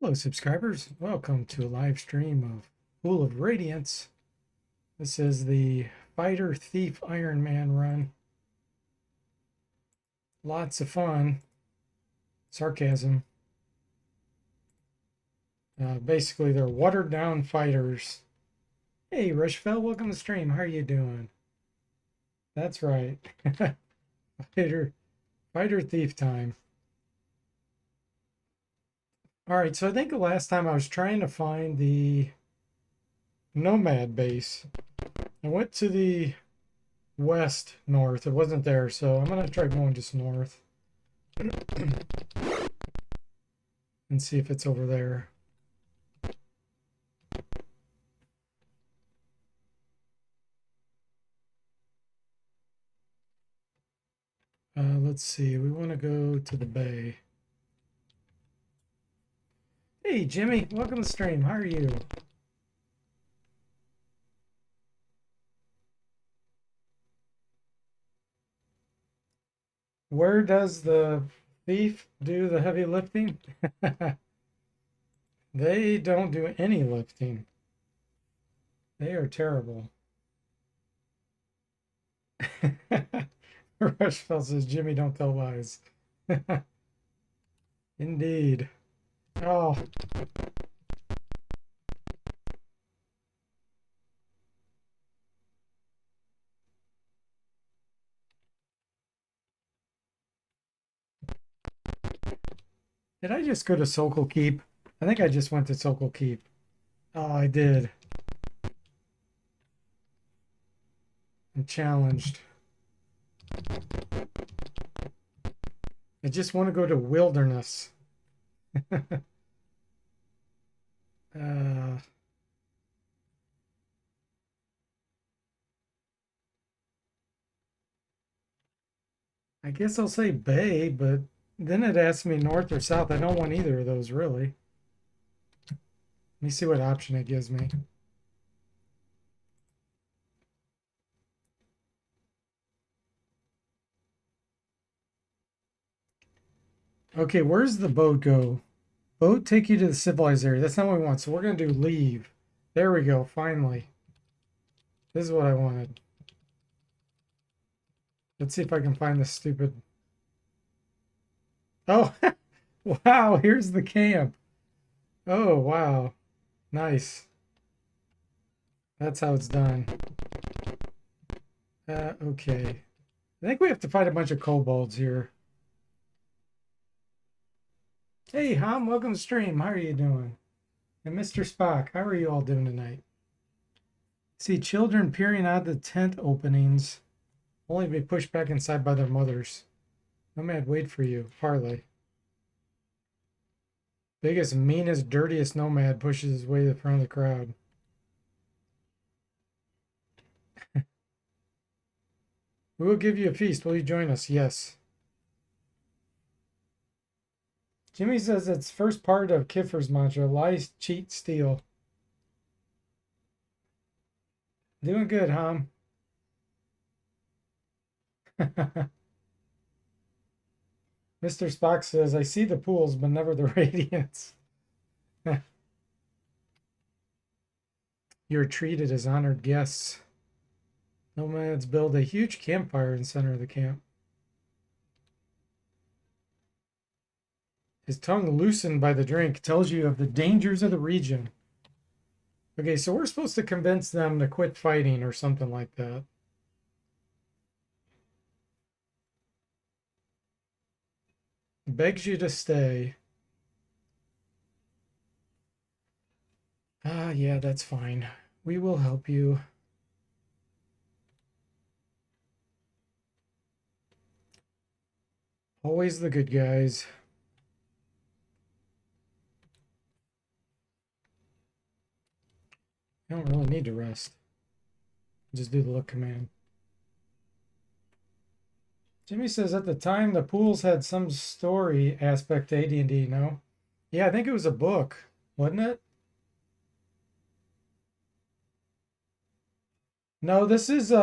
Hello, subscribers. Welcome to a live stream of Pool of Radiance. This is the Fighter Thief Iron Man run. Lots of fun. Sarcasm. Basically, they're watered down fighters. Hey, Rushfell, welcome to the stream. How are you doing? That's right. Fighter Thief time. All right, so I think the last time I was trying to find the Nomad base. I went to the west north. It wasn't there, so I'm gonna try going just north and see if it's over there. Let's see. We want to go to the bay. Hey, Jimmy, welcome to the stream. How are you? Where does the thief do the heavy lifting? They don't do any lifting. They are terrible. Rushfell says, Jimmy, don't tell lies. Indeed. Oh. Did I just go to Sokol Keep? I think I just went to Sokol Keep. Oh, I did. I'm challenged. I just want to go to Wilderness. I guess I'll say Bay, but then it asks me north or south. I don't want either of those, really. Let me see what option it gives me. Okay, where's the boat go? Boat take you to the civilized area. That's not what we want. So we're going to do leave. There we go, finally. This is what I wanted. Let's see if I can find this stupid... Oh, wow, here's the camp. Oh, wow. Nice. That's how it's done. Okay. I think we have to fight a bunch of kobolds here. Hey, Ham, welcome to stream. How are you doing? And Mr. Spock, how are you all doing tonight? See children peering out the tent openings, only to be pushed back inside by their mothers. Nomad, wait for you. Harley. Biggest, meanest, dirtiest nomad pushes his way to the front of the crowd. We will give you a feast. Will you join us? Yes. Jimmy says it's first part of Kiffer's mantra. Lie, cheat, steal. Doing good, Ham. Mr. Spock says, I see the pools, but never the radiance. You're treated as honored guests. Nomads build a huge campfire in the center of the camp. His tongue loosened by the drink tells you of the dangers of the region. Okay, so we're supposed to convince them to quit fighting or something like that. Begs you to stay. Ah, yeah, that's fine. We will help you. Always the good guys. I don't really need to rest. Just do the look command. Jimmy says at the time the pools had some story aspect to AD&D, no? Yeah, I think it was a book, wasn't it? No, this is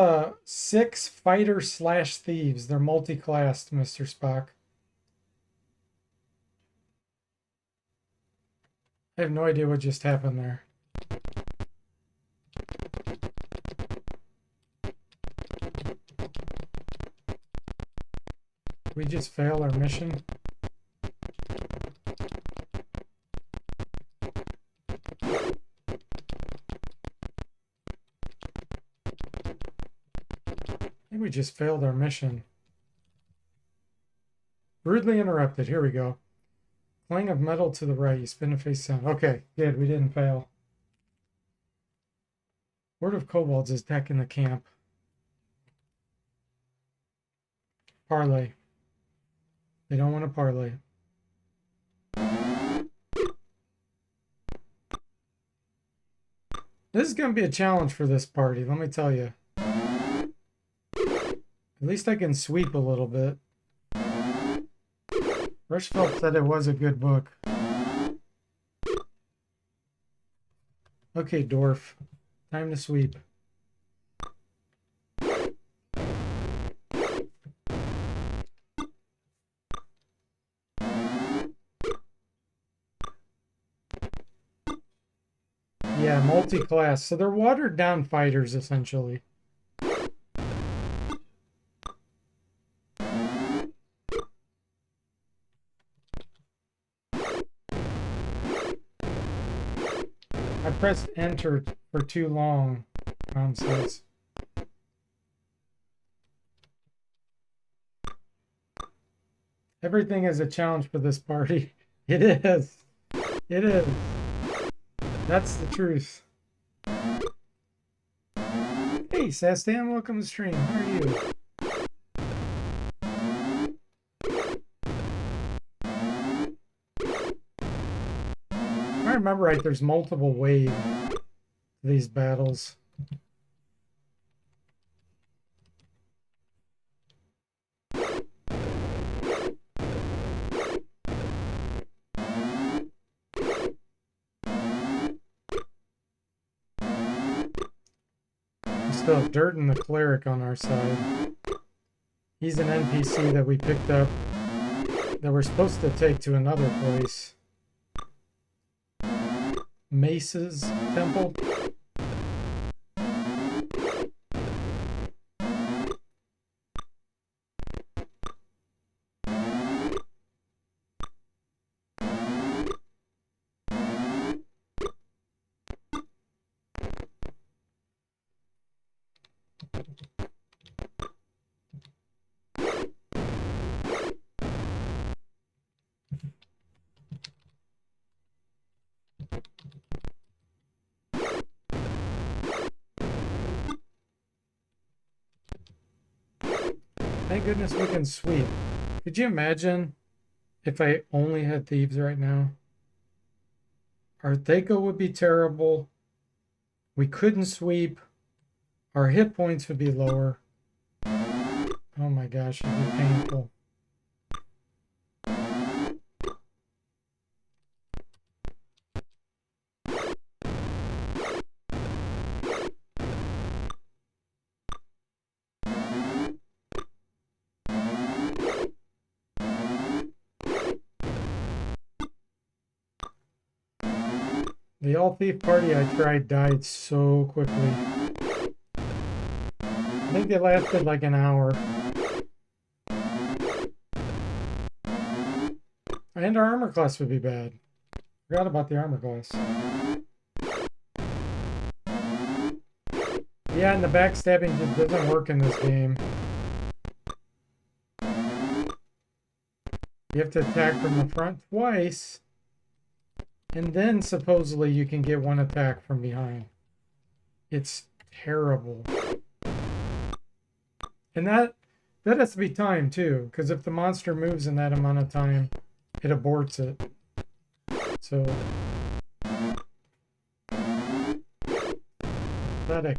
6 fighter slash thieves. They're multi-classed, Mr. Spock. I have no idea what just happened there. We just fail our mission. I think we just failed our mission. Rudely interrupted. Here we go. Clang of metal to the right. You spin to face sound. Okay, good. We didn't fail. Horde of kobolds is attacking the camp. Parlay. They don't want to parlay. This is going to be a challenge for this party, let me tell you. At least I can sweep a little bit. Rushfelt said it was a good book. Okay, Dwarf. Time to sweep. Yeah, multi-class. So they're watered down fighters, essentially. I pressed enter for too long, Tom says. Everything is a challenge for this party. It is. It is. That's the truth. Hey, Sastan, welcome to the stream. How are you? If I remember right, there's multiple waves to these battles. We still have Dirt and the Cleric on our side. He's an NPC that we picked up that we're supposed to take to another place. Mace's Temple. Thank goodness we can sweep. Could you imagine if I only had Thieves right now? Our Thaco would be terrible. We couldn't sweep. Our hit points would be lower. Oh my gosh, it'd be painful. The all thief party I tried died so quickly. I think it lasted like an hour. And our armor class would be bad. Forgot about the armor class. Yeah, and the backstabbing just doesn't work in this game. You have to attack from the front twice. And then supposedly you can get one attack from behind. It's terrible. And that has to be timed too, because if the monster moves in that amount of time, it aborts it. So pathetic.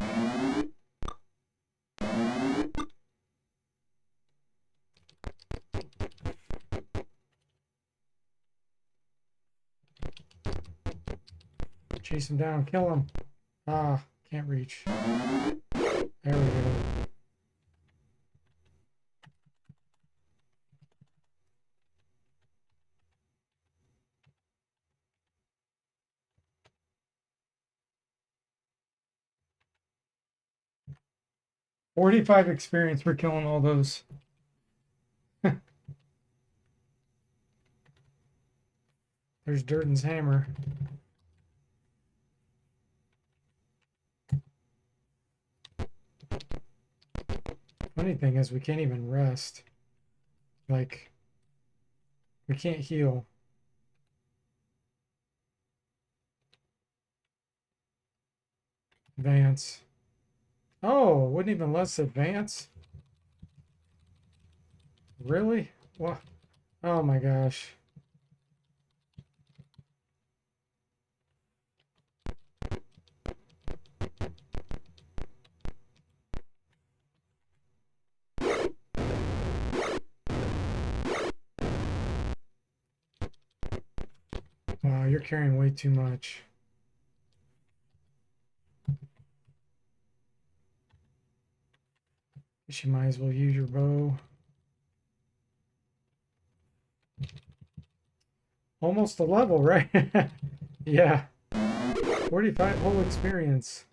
Chase him down, kill him. Ah, can't reach. There we go. 45 experience for killing all those. There's Durden's hammer. Funny thing is we can't even rest. Like, we can't heal. Advance. Oh, wouldn't even let us advance? Really? What? Oh my gosh. Wow, you're carrying way too much. Guess you might as well use your bow. Almost a level, right? Yeah. 45 whole experience.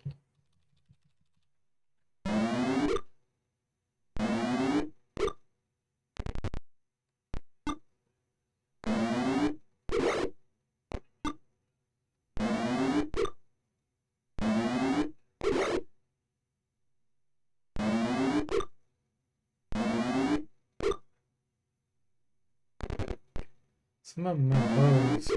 Some of them have bows.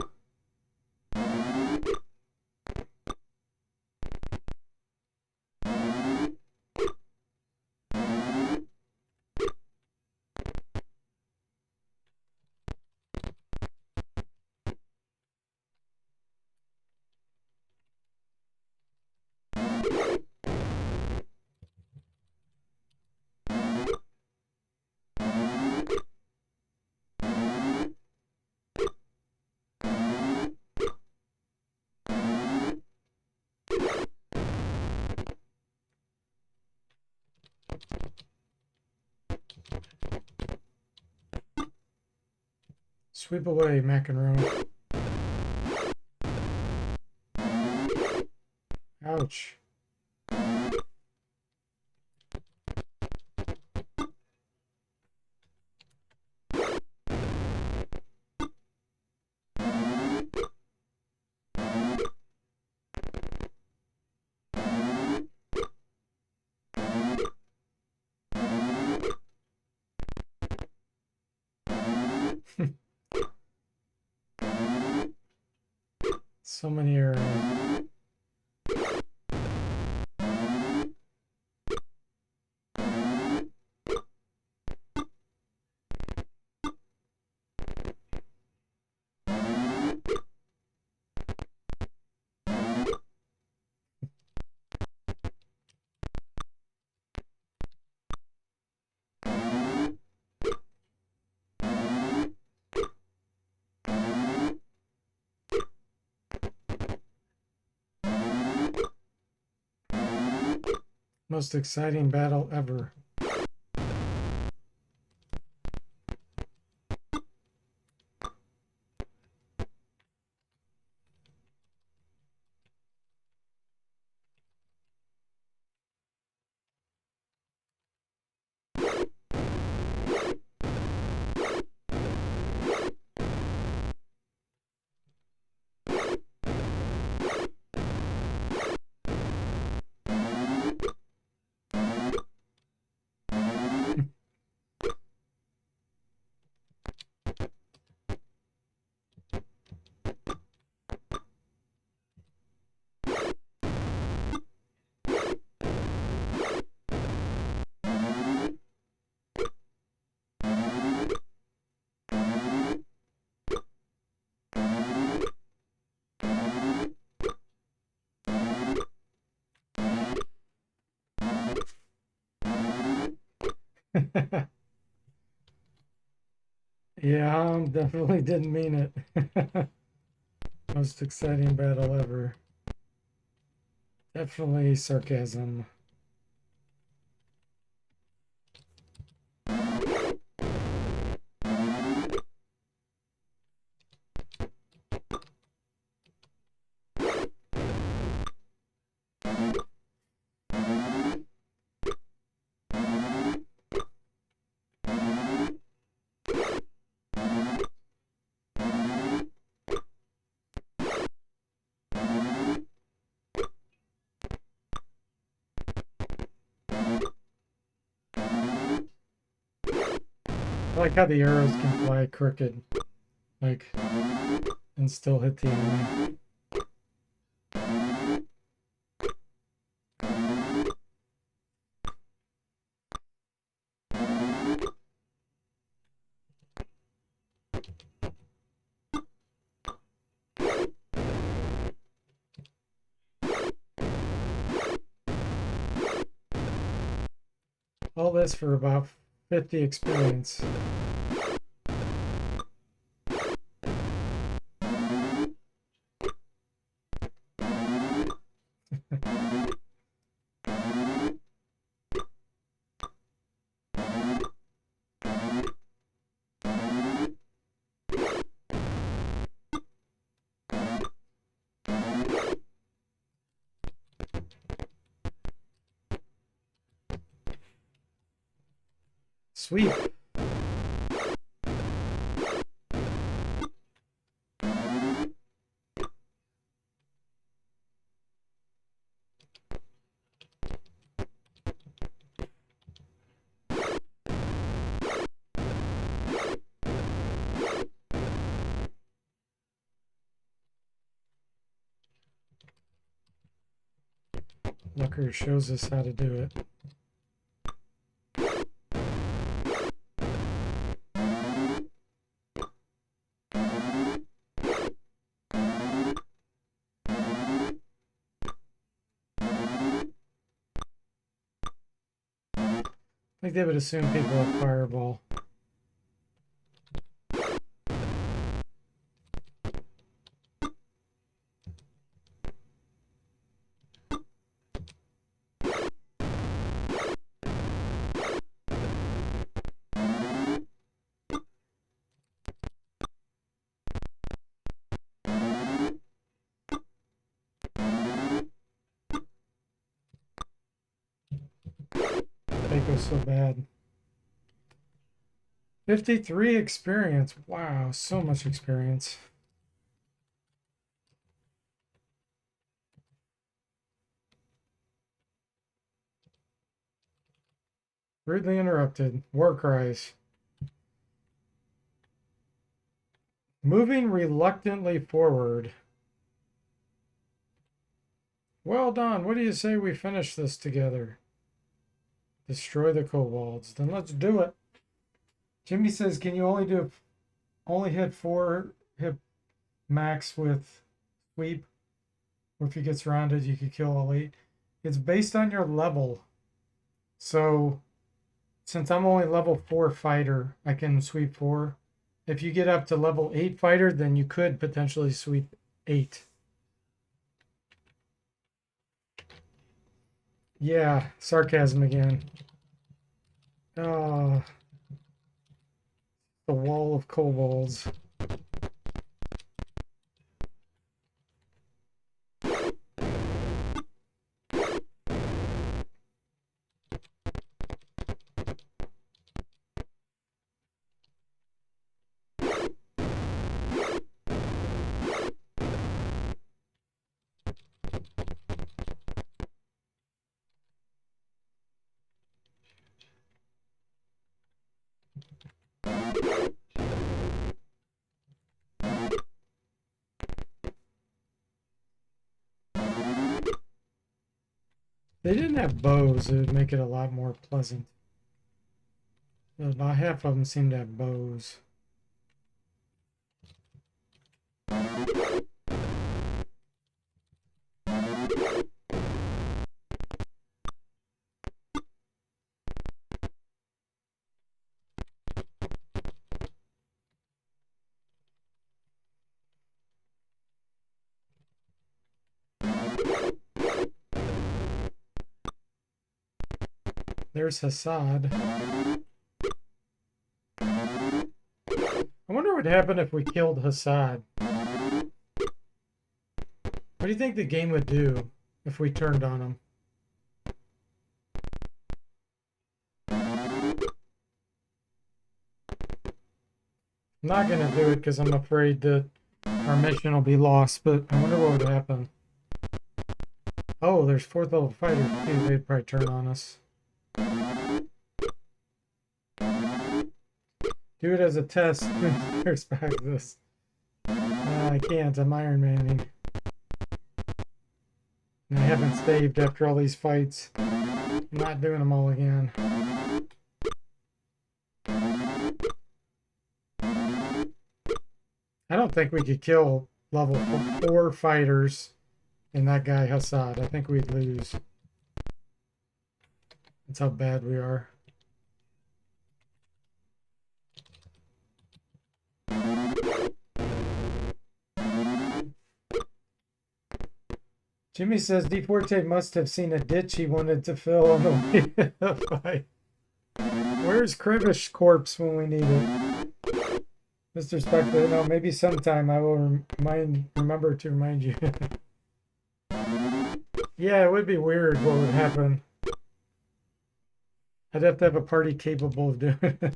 Sweep away, macaron. Ouch. So many arrows. Most exciting battle ever. Yeah, definitely didn't mean it. Most exciting battle ever. Definitely sarcasm. like how the arrows can fly crooked, like, and still hit the enemy. All this for about 50 experience. Sweep. Lucker shows us how to do it. I think they would assume people have fireball. That goes so bad. 53 experience. Wow, so much experience. Rudely interrupted. War cries. Moving reluctantly forward. Well done. What do you say we finish this together? Destroy the kobolds. Then let's do it. Jimmy says, can you only hit 4 hit max with sweep? Or if he gets rounded, you could kill elite. It's based on your level. So since I'm only level 4 fighter, I can sweep 4. If you get up to level 8 fighter, then you could potentially sweep 8. Yeah, sarcasm again. Ah, the wall of kobolds. They didn't have bows, it would make it a lot more pleasant. About half of them seem to have bows. There's Hassad. I wonder what would happen if we killed Hassad. What do you think the game would do if we turned on him? I'm not going to do it because I'm afraid that our mission will be lost, but I wonder what would happen. Oh, there's 4th level fighters too. They'd probably turn on us. Do it as a test. There's back this. I can't. I'm Iron Manning. And I haven't saved after all these fights. I'm not doing them all again. I don't think we could kill level 4 fighters and that guy Hassad. I think we'd lose. That's how bad we are. Jimmy says DeForte must have seen a ditch he wanted to fill on the way to the fight. Where's Krivish corpse when we need it? Mr. Spectre, no, maybe sometime I will remember to remind you. Yeah, it would be weird what would happen. I'd have to have a party capable of doing it.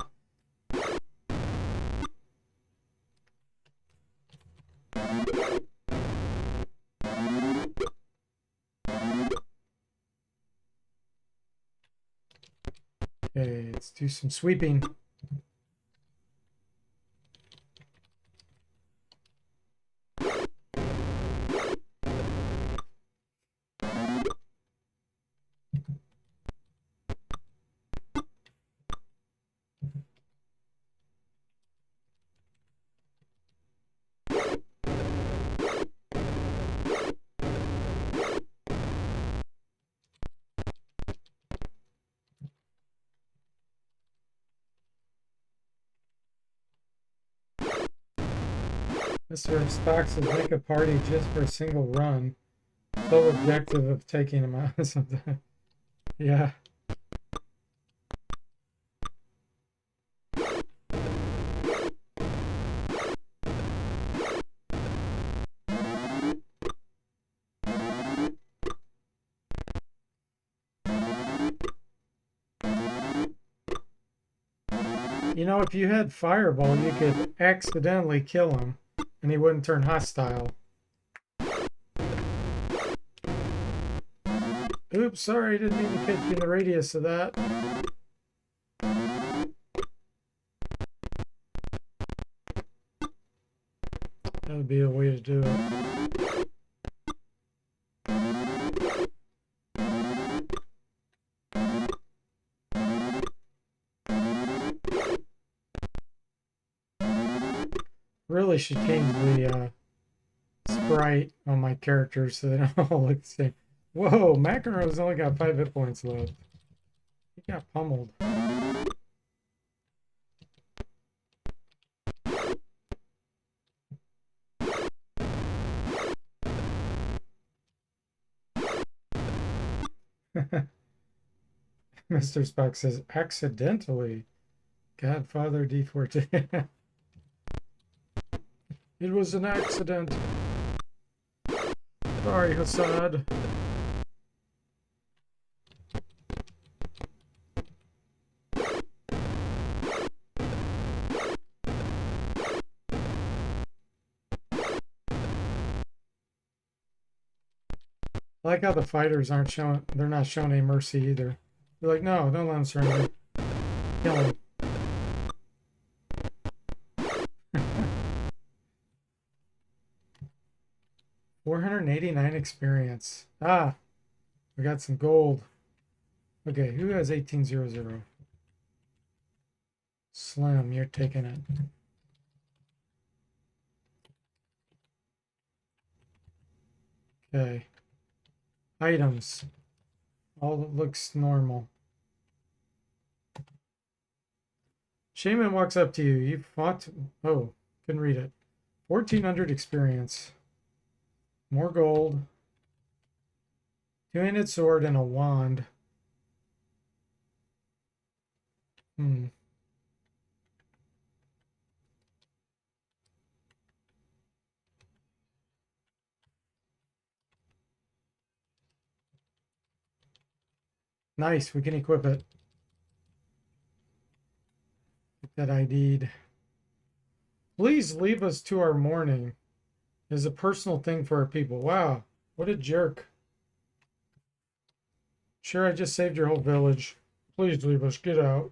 Okay, let's do some sweeping. Mr. Spock says make a party just for a single run. Sole objective of taking him out or something. Yeah. You know, if you had Fireball, you could accidentally kill him, and he wouldn't turn hostile. Oops, sorry, didn't mean to catch you in the radius of that. That would be a way to do it. Really should change the sprite on my characters so they don't all look the same. Whoa, Macaron's only got 5 hit points left. He got pummeled. Mr. Spock says, accidentally. Godfather D14. It was an accident. Sorry, Hassad. I like how the fighters aren't showing, they're not showing any mercy either. They're like, no, don't let him surrender. Kill him. 489 experience. Ah, we got some gold. Okay, who has 1800? Slim, you're taking it. Okay. Items. All looks normal. Shaman walks up to you. You fought. Oh, couldn't read it. 1400 experience. More gold. Two-handed sword and a wand. Nice, we can equip it. Get that ID'd. Please leave us to our mourning. It is a personal thing for our people. Wow, what a jerk. Sure, I just saved your whole village. Please leave us. Get out.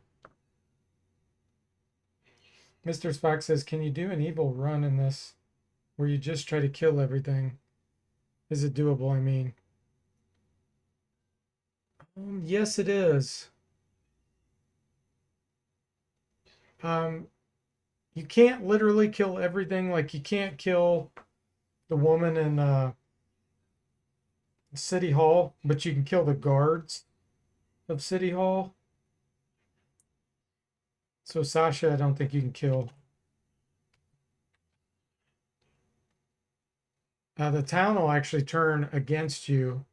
Mr. Spock says, can you do an evil run in this where you just try to kill everything? Is it doable? I mean, yes, it is. Um, you can't literally kill everything. Like you can't kill the woman in City Hall, but you can kill the guards of City Hall. So Sasha, I don't think you can kill. The town will actually turn against you.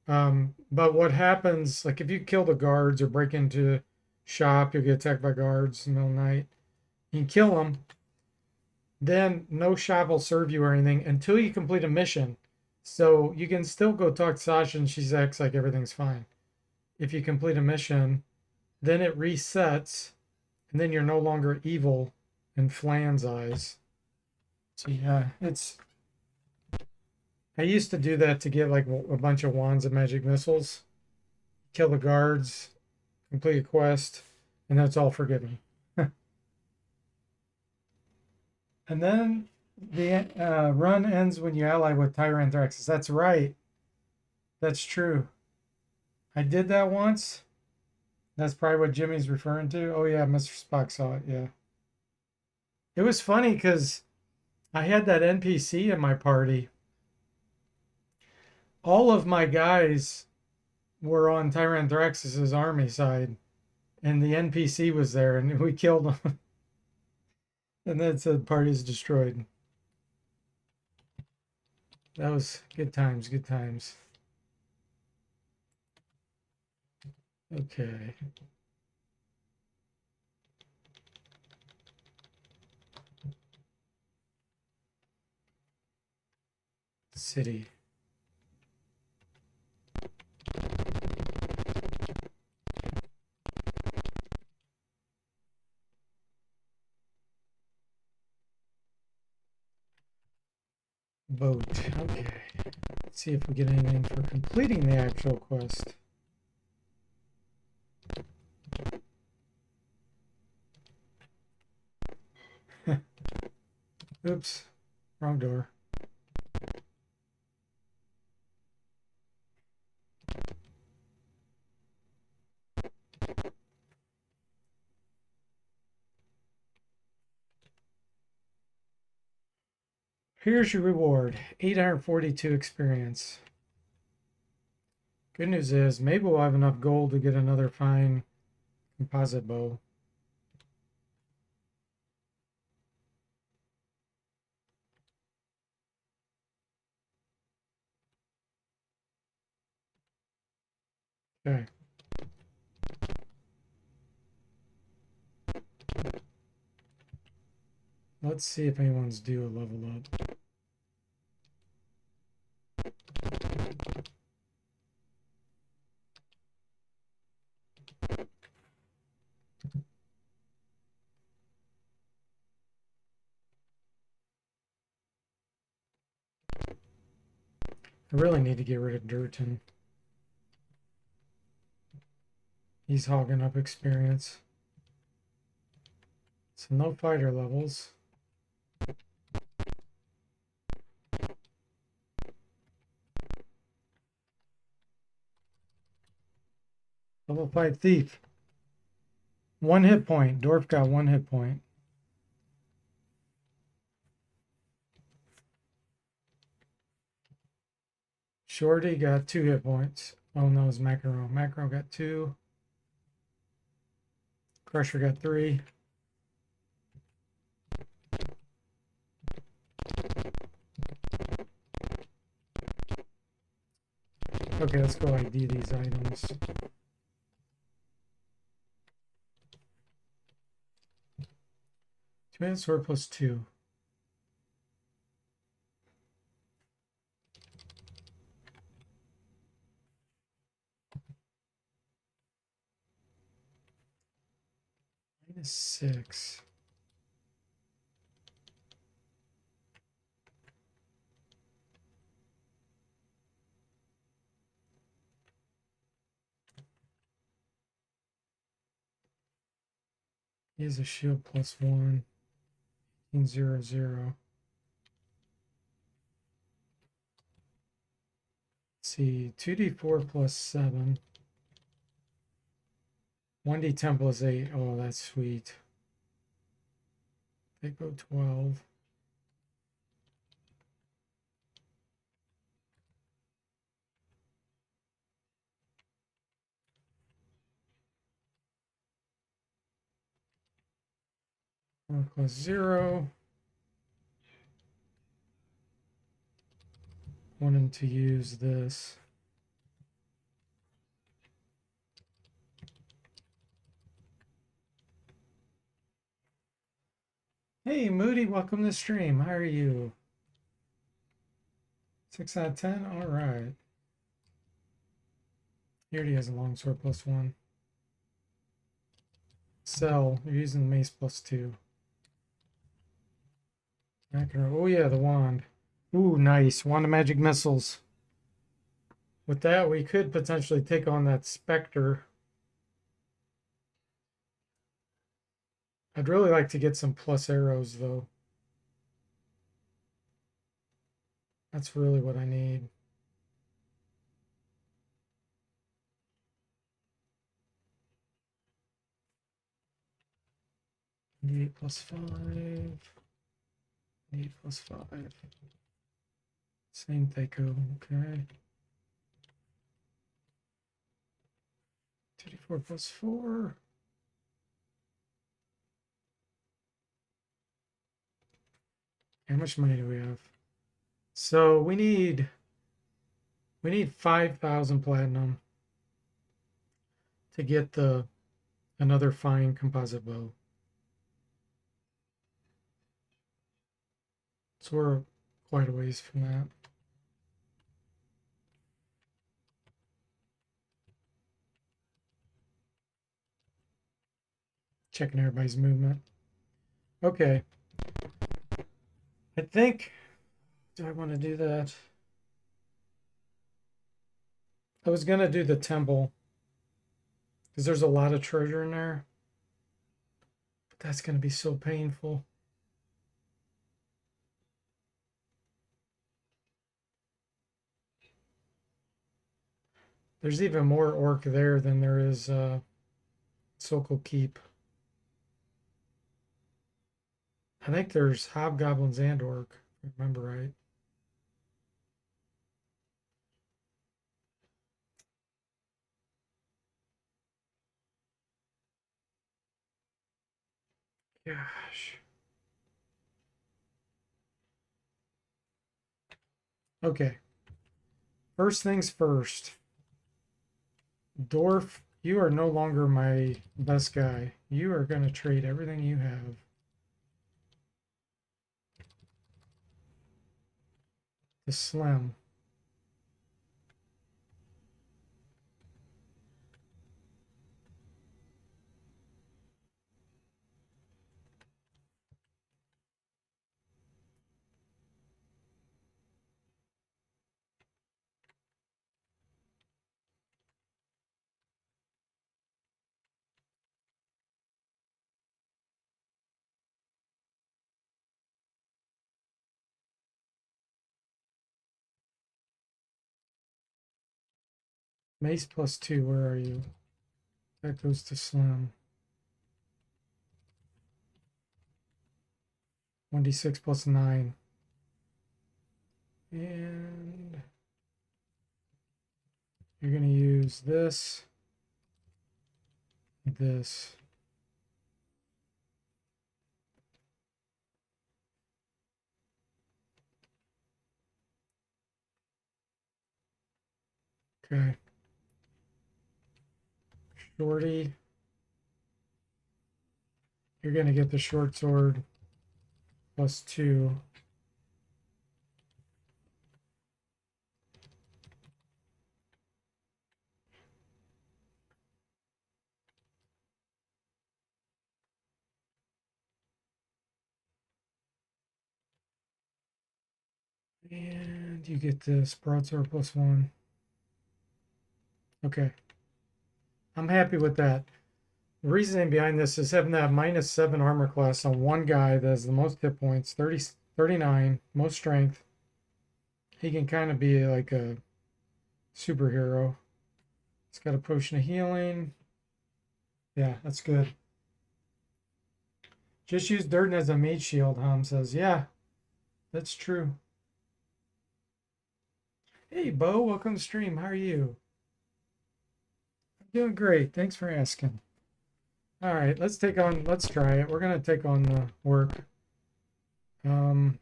But what happens, like if you kill the guards or break into a shop, you'll get attacked by guards in the middle of the night. You can kill them. Then no shop will serve you or anything until you complete a mission. So you can still go talk to Sasha and she acts like everything's fine. If you complete a mission, then it resets, and then you're no longer evil in Flan's eyes. So yeah, I used to do that to get like a bunch of wands and magic missiles, kill the guards, complete a quest, and that's all forgiven. And then the run ends when you ally with Tyranthraxus. That's right. That's true. I did that once. That's probably what Jimmy's referring to. Oh yeah, Mr. Spock saw it. Yeah. It was funny because I had that NPC in my party. All of my guys were on Tyranthraxus's army side, and the NPC was there, and we killed him. And then it said party's destroyed. That was good times, good times. Okay. City. Boat. Okay. Let's see if we get anything for completing the actual quest. Oops. Wrong door. Here's your reward. 842 experience. Good news is maybe we'll have enough gold to get another fine composite bow. Okay. Let's see if anyone's due a level up. I really need to get rid of Durton. He's hogging up experience. So no fighter levels. Level 5 thief. 1 hit point. Dwarf got 1 hit point. Shorty got 2 hit points. Oh no, it's Macro. Macro got 2. Crusher got 3. Okay, let's go ID these items. 2-handed sword plus 2. -6. He has a shield +1. 0, 0. Let's see, 2d4 +7. 1d10 +8. Oh, that's sweet. They go 12. +0. Want him to use this. Hey, Moody, welcome to the stream. How are you? 6 out of 10? All right. He already has a longsword +1. Cell, you're using the mace +2. Oh, yeah, the wand. Ooh, nice. Wand of magic missiles. With that, we could potentially take on that specter. I'd really like to get some plus arrows, though. That's really what I need. Need +5. Need +5. Same Thaco, okay. 2d4 +4. How much money do we have? So we need 5,000 platinum to get another fine composite bow. So we're quite a ways from that. Checking everybody's movement. Okay. I think, do I want to do that? I was going to do the temple because there's a lot of treasure in there. But that's going to be so painful. There's even more orc there than there is Sokol Keep. I think there's hobgoblins and orc, if I remember right. Gosh. Okay. First things first. Dwarf, you are no longer my best guy. You are going to trade everything you have. To Slim. Mace +2, where are you? That goes to Slim. 1d6 +9. And you're going to use this. This. Okay. Shorty. You're going to get the short sword +2. And you get this broadsword +1. Okay. I'm happy with that. The reasoning behind this is having that -7 armor class on one guy that has the most hit points, 30, 39, most strength. He can kind of be like a superhero. He's got a potion of healing. Yeah, that's good. Just use Durden as a mage shield, Ham says. Yeah, that's true. Hey, Bo, welcome to stream. How are you? I'm doing great. Thanks for asking. All right, let's try it. We're going to take on the work. Um,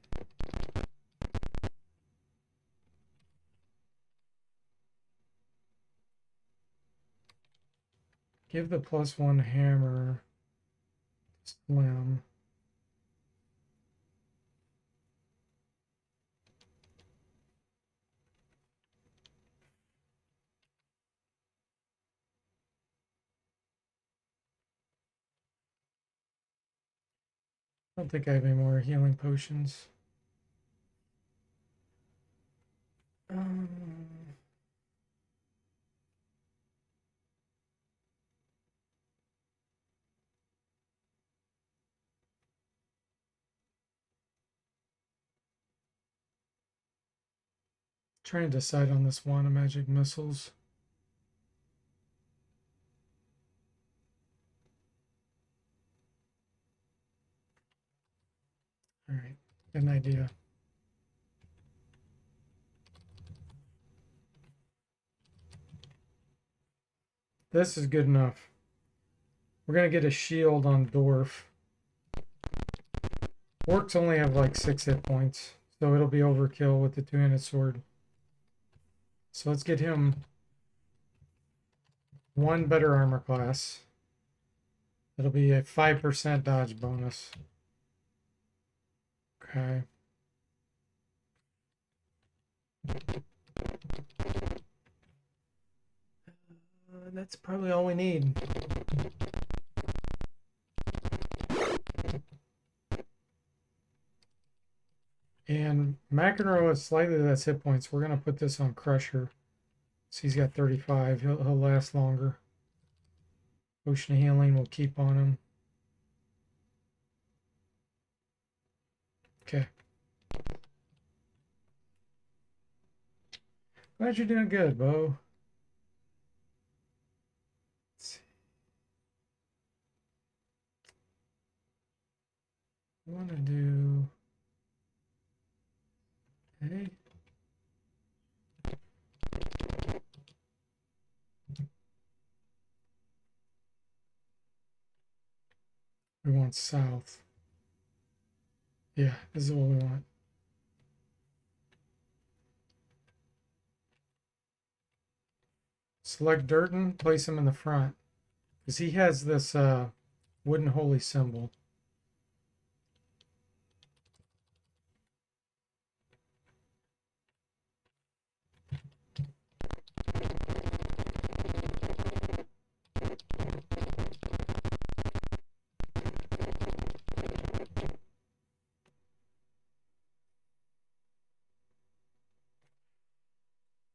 give the +1 hammer slim. I don't think I have any more healing potions. Um, trying to decide on this wand of magic missiles. All right, got an idea. This is good enough. We're gonna get a shield on Dwarf. Orcs only have like 6 hit points, so it'll be overkill with the two-handed sword. So let's get him one better armor class. It'll be a 5% dodge bonus. Okay. That's probably all we need. And McEnroe has slightly less hit points. We're going to put this on Crusher. So he's got 35. He'll last longer. Potion of Healing will keep on him. Okay. Glad you're doing good, Bo. Let's see. I want to do... Okay. We want south. Yeah, this is what we want. Select Durden, place him in the front. Because he has this wooden holy symbol.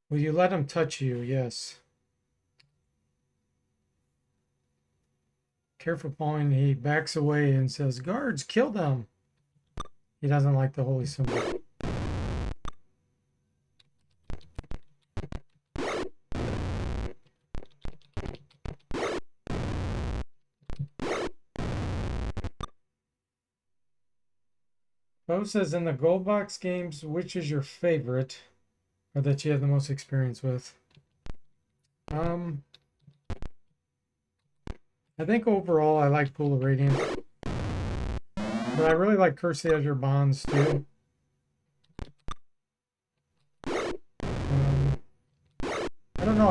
Will you let him touch you? Yes. Careful point. He backs away and says, "Guards, kill them." He doesn't like the holy symbol. Bo says, in the gold box games, which is your favorite or that you have the most experience with? I think overall I like Pool of Radiance, but I really like Curse the Azure Bonds too. I don't know.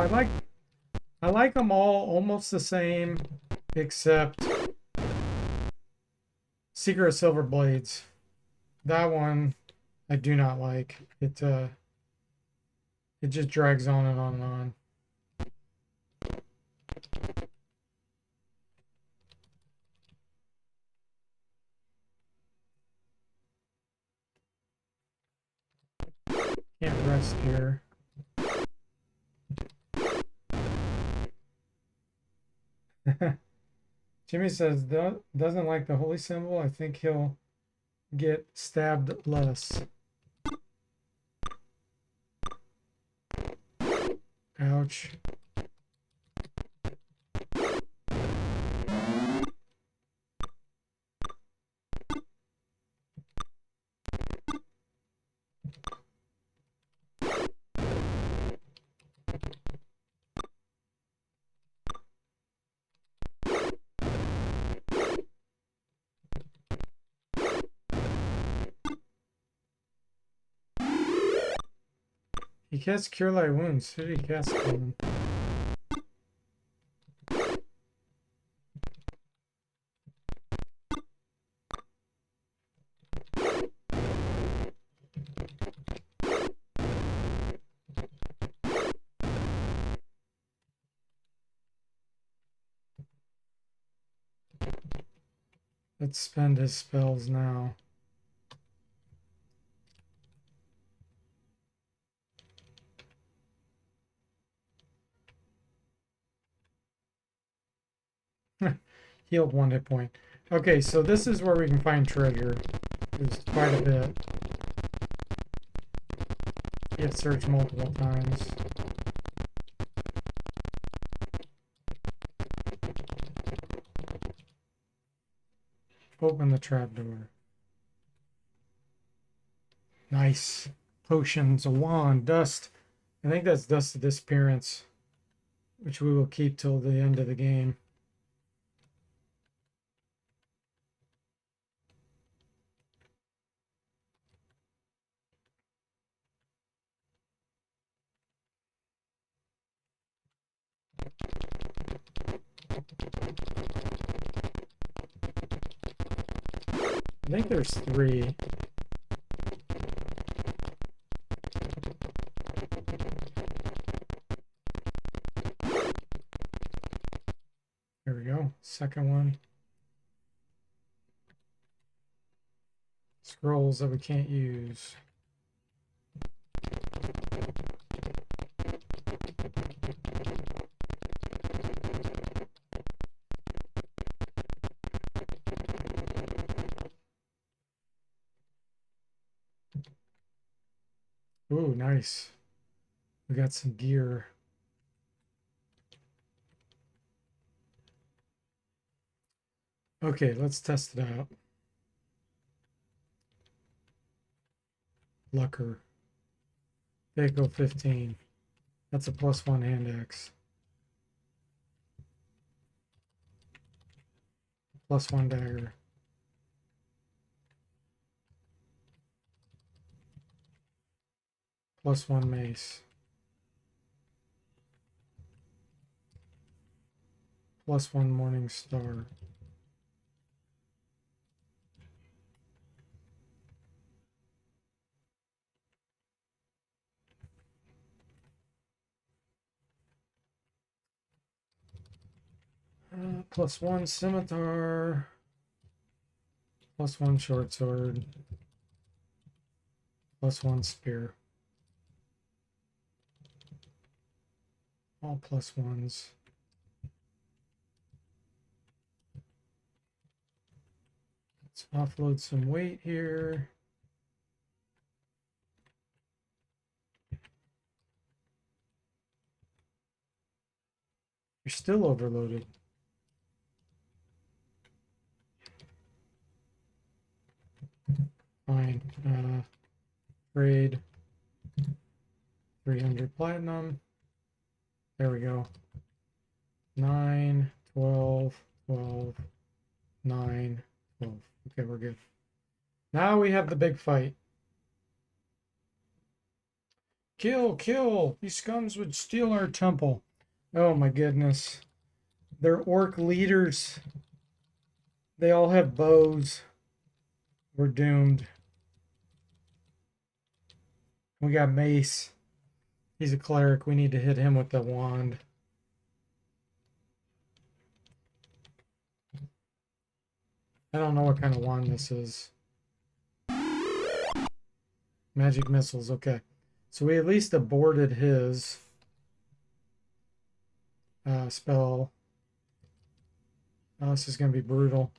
I like them all almost the same, except Secret of Silver Blades. That one I do not like. It just drags on and on and on. Can't rest here. Jimmy says doesn't like the holy symbol. I think he'll get stabbed less. Ouch. He cast Cure Light Wounds. Who did he cast on? Let's spend his spells now. Healed 1 hit point. Okay, so this is where we can find treasure. There's quite a bit. You have to search multiple times. Open the trapdoor. Nice. Potions, a wand, dust. I think that's dust of disappearance, which we will keep till the end of the game. I think there's 3. There we go. Second one. Scrolls that we can't use. Ooh, nice. We got some gear. Okay, let's test it out. Lucker. Fago 15. That's a +1 hand axe. +1 dagger. +1 mace. +1 morning star. +1 scimitar. +1 short sword. +1 spear. All +1s. Let's offload some weight here. You're still overloaded. Fine. Trade 300 platinum. There we go. 9, 12, 12, 9, 12. Okay, we're good. Now we have the big fight. Kill, kill! These scums would steal our temple. Oh my goodness. They're orc leaders. They all have bows. We're doomed. We got mace. He's a cleric. We need to hit him with the wand. I don't know what kind of wand this is. Magic missiles. Okay. So we at least aborted his spell. Oh, this is going to be brutal.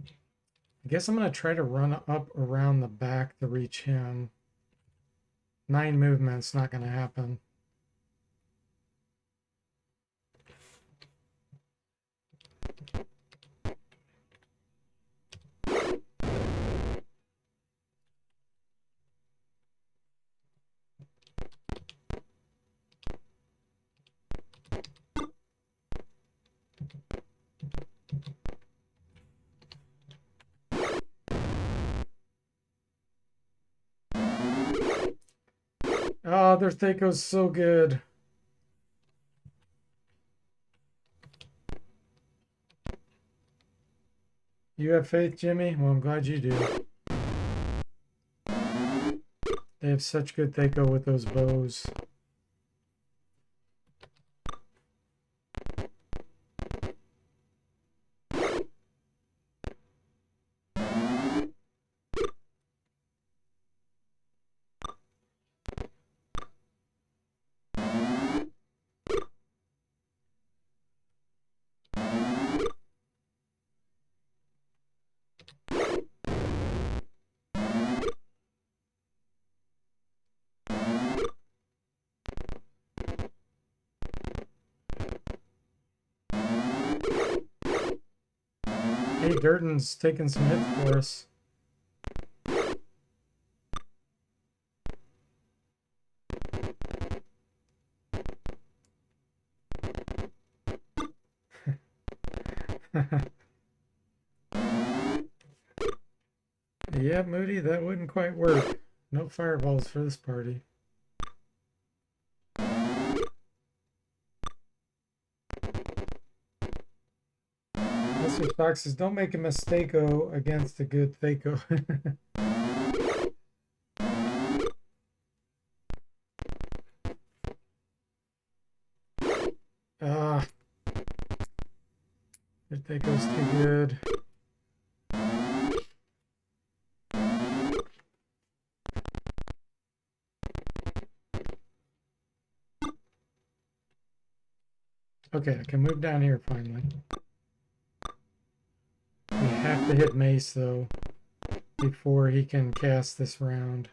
I guess I'm going to try to run up around the back to reach him. 9 movements, not going to happen. Oh, their Thaco's so good. You have faith, Jimmy? Well, I'm glad you do. They have such good Thaco with those bows. Hey, Durden's taking some hits for us. Yeah, Moody, that wouldn't quite work. No fireballs for this party. Mr. Fox says, don't make a mistake against a good Thaco. Ah, their Thaco's too good. Okay, I can move down here finally. We have to hit Mace, though, before he can cast this round.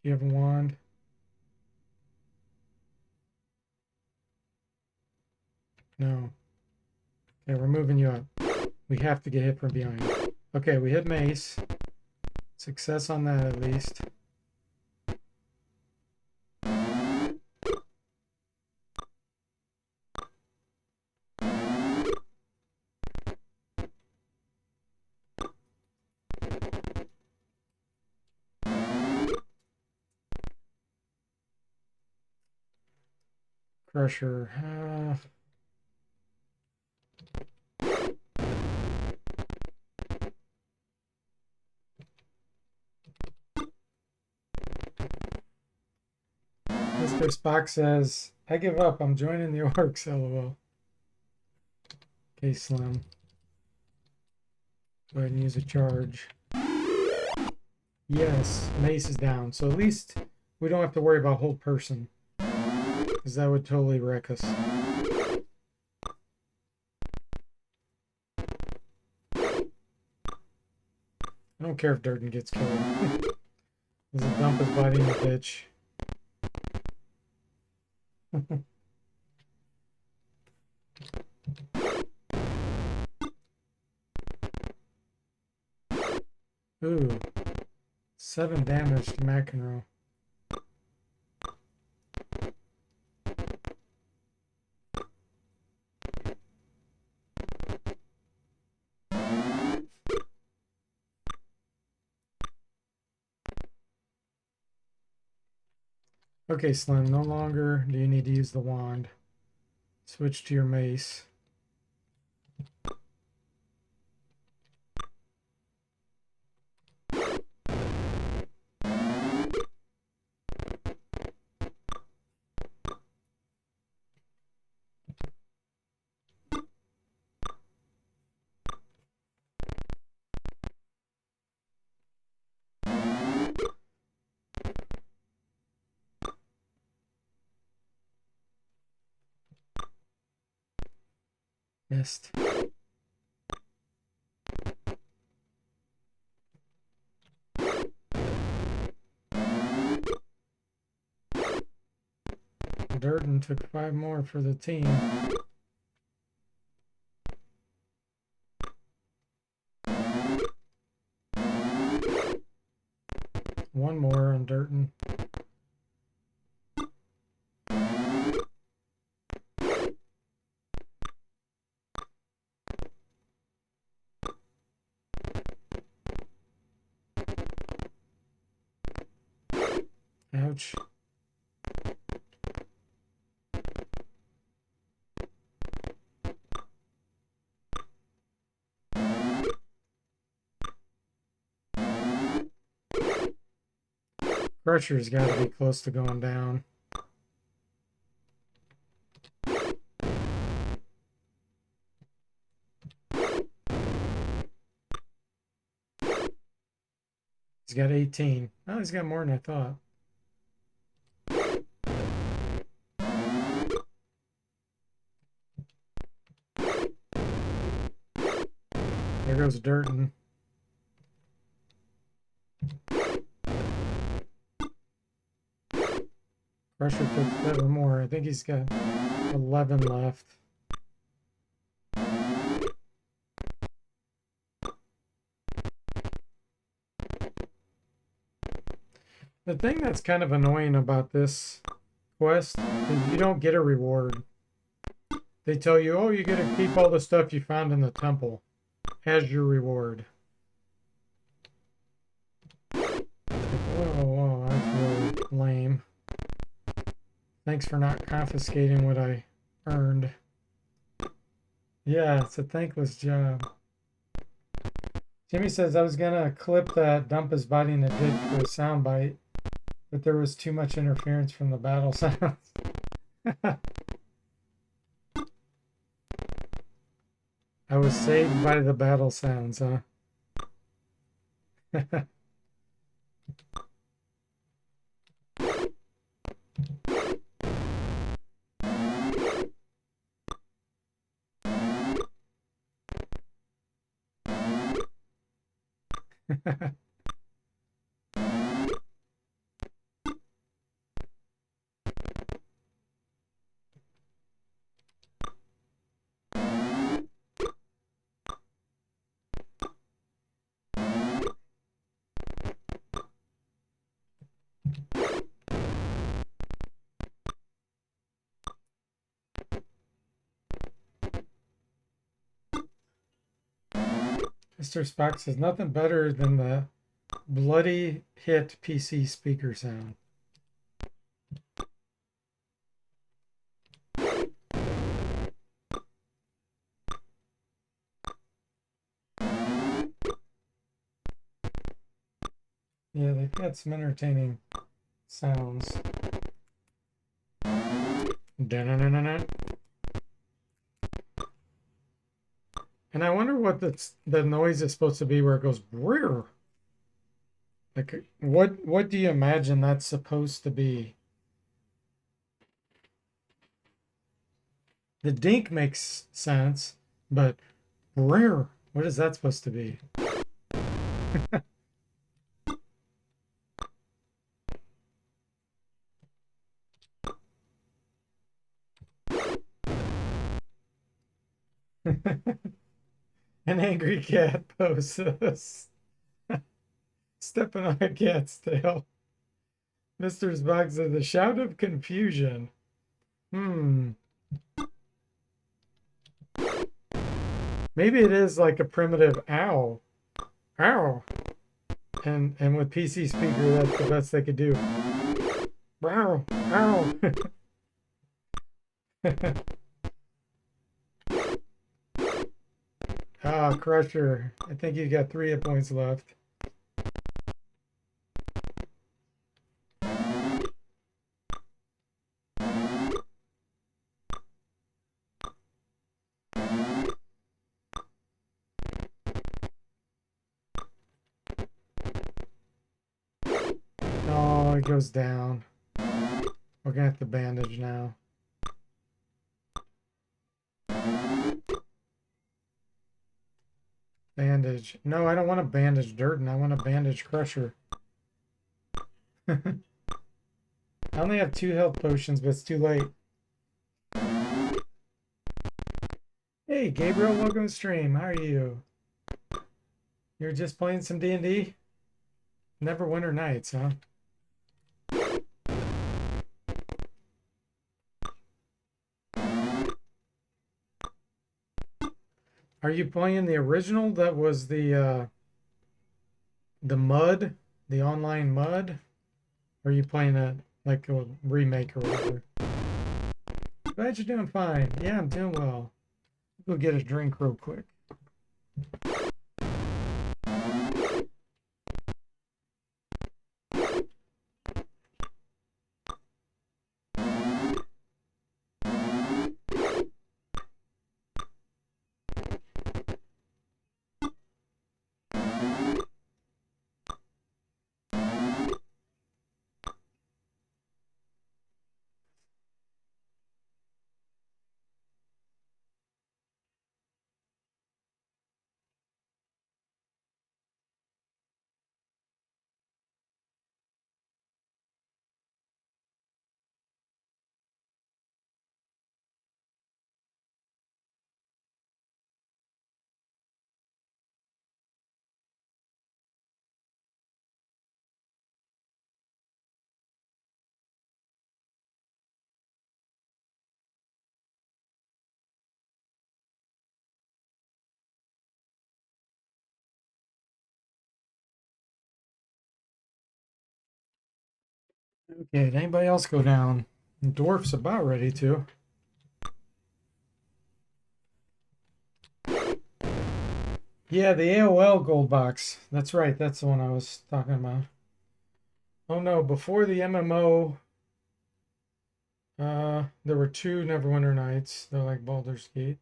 You have a wand? No. Okay, we're moving you up. We have to get hit from behind. Okay, we hit Mace. Success on that, at least. Crusher. Mr. Spock says, I give up. I'm joining the orcs, lol. Okay, Slim. Go ahead and use a charge. Yes, Mace is down. So at least we don't have to worry about whole person. Because that would totally wreck us. I don't care if Durden gets killed. There's a dump his body in the ditch. Ooh. 7 damage to McEnroe. Okay, Slim, no longer do you need to use the wand. Switch to your mace. Missed. Durden took 5 more for the team. One more on Durden. Ouch. Crusher's got to be close to going down. He's got 18. Oh, he's got more than I thought. There goes Durden. Crusher took 7 more. I think he's got 11 left. The thing that's kind of annoying about this quest is you don't get a reward. They tell you, oh, you get to keep all the stuff you found in the temple as your reward. Whoa, that's really lame. Thanks for not confiscating what I earned. Yeah, it's a thankless job. Jimmy says, I was going to clip that dump his body in a ditch for a soundbite, but there was too much interference from the battle sounds. I was saved by the battle sounds, huh? Mr. Spock says, nothing better than the bloody hit PC speaker sound. Yeah, they've got some entertaining sounds. Da-na-na-na-na. And I wonder what the noise is supposed to be where it goes brrr. Like what do you imagine that's supposed to be? The dink makes sense, but brrr, what is that supposed to be? An angry cat posts us. Stepping on a cat's tail. Mr. Spock said, the shout of confusion. Maybe it is like a primitive ow. Ow. And with PC speaker, that's the best they could do. Wow. Ow. Ah, Crusher. I think you got 3 hit points left. Oh, it goes down. We're gonna have to bandage now. Bandage. No, I don't want a bandage Durden. I want a bandage Crusher. I only have 2 health potions, but it's too late. Hey, Gabriel, welcome to stream. How are you? You're just playing some D&D? Neverwinter Nights, huh? Are you playing the original that was the mud, the online mud? Or are you playing a like a remake or whatever? Glad you're doing fine. Yeah, I'm doing well. Go get a drink real quick. Okay, did anybody else go down? The dwarf's about ready to. Yeah, the AOL gold box. That's right, that's the one I was talking about. Oh no, before the MMO, there were 2 Neverwinter Nights. They're like Baldur's Gate.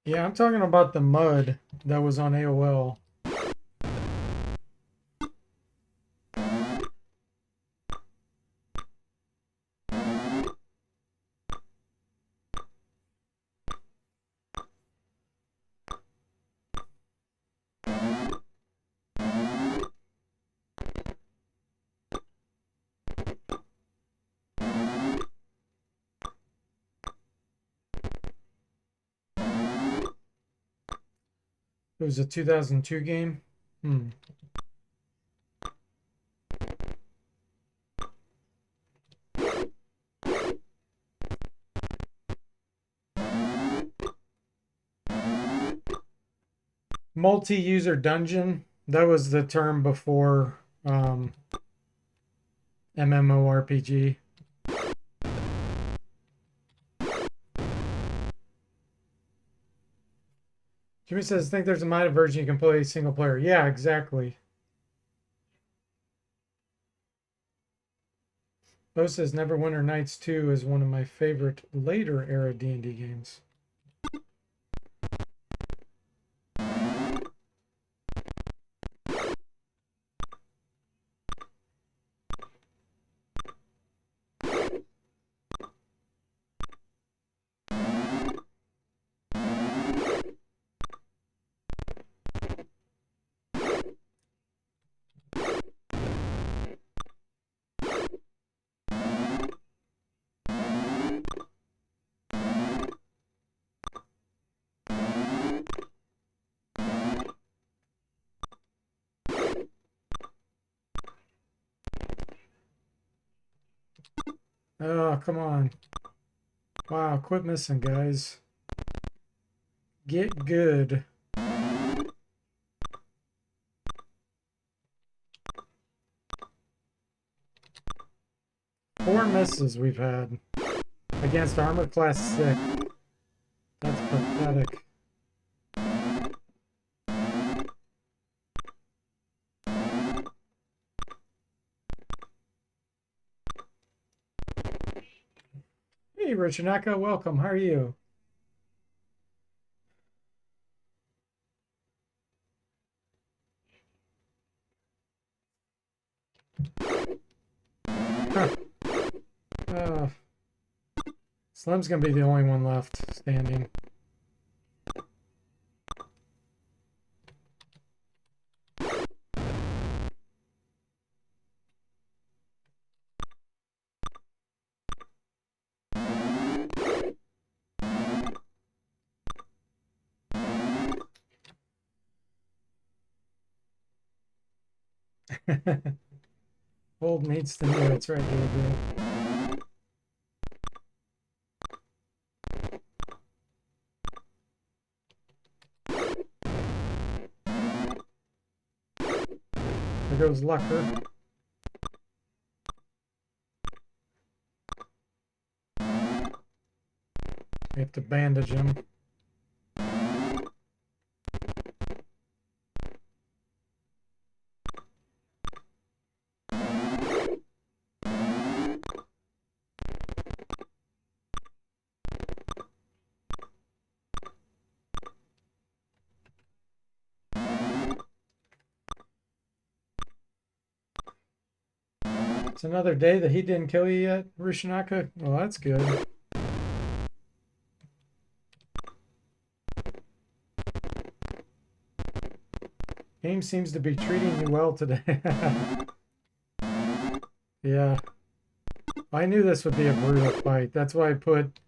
Yeah, I'm talking about the mud that was on AOL. It was a 2002 game. Multi-user dungeon. That was the term before MMORPG. Jimmy says, I think there's a modded version you can play single player. Yeah, exactly. Bo says Neverwinter Nights 2 is one of my favorite later era D&D games. Oh, come on. Wow, quit missing, guys. Get good. 4 misses we've had against armor class 6. That's pathetic. Hey, Richard Naka, welcome. How are you? Slim's gonna be the only one left standing. Old meets the new. That's right, Gabriel. There goes Lucker. We have to bandage him. It's another day that he didn't kill you yet, Rushinaka. Well, that's good. Game seems to be treating you well today. Yeah. I knew this would be a brutal fight. That's why I put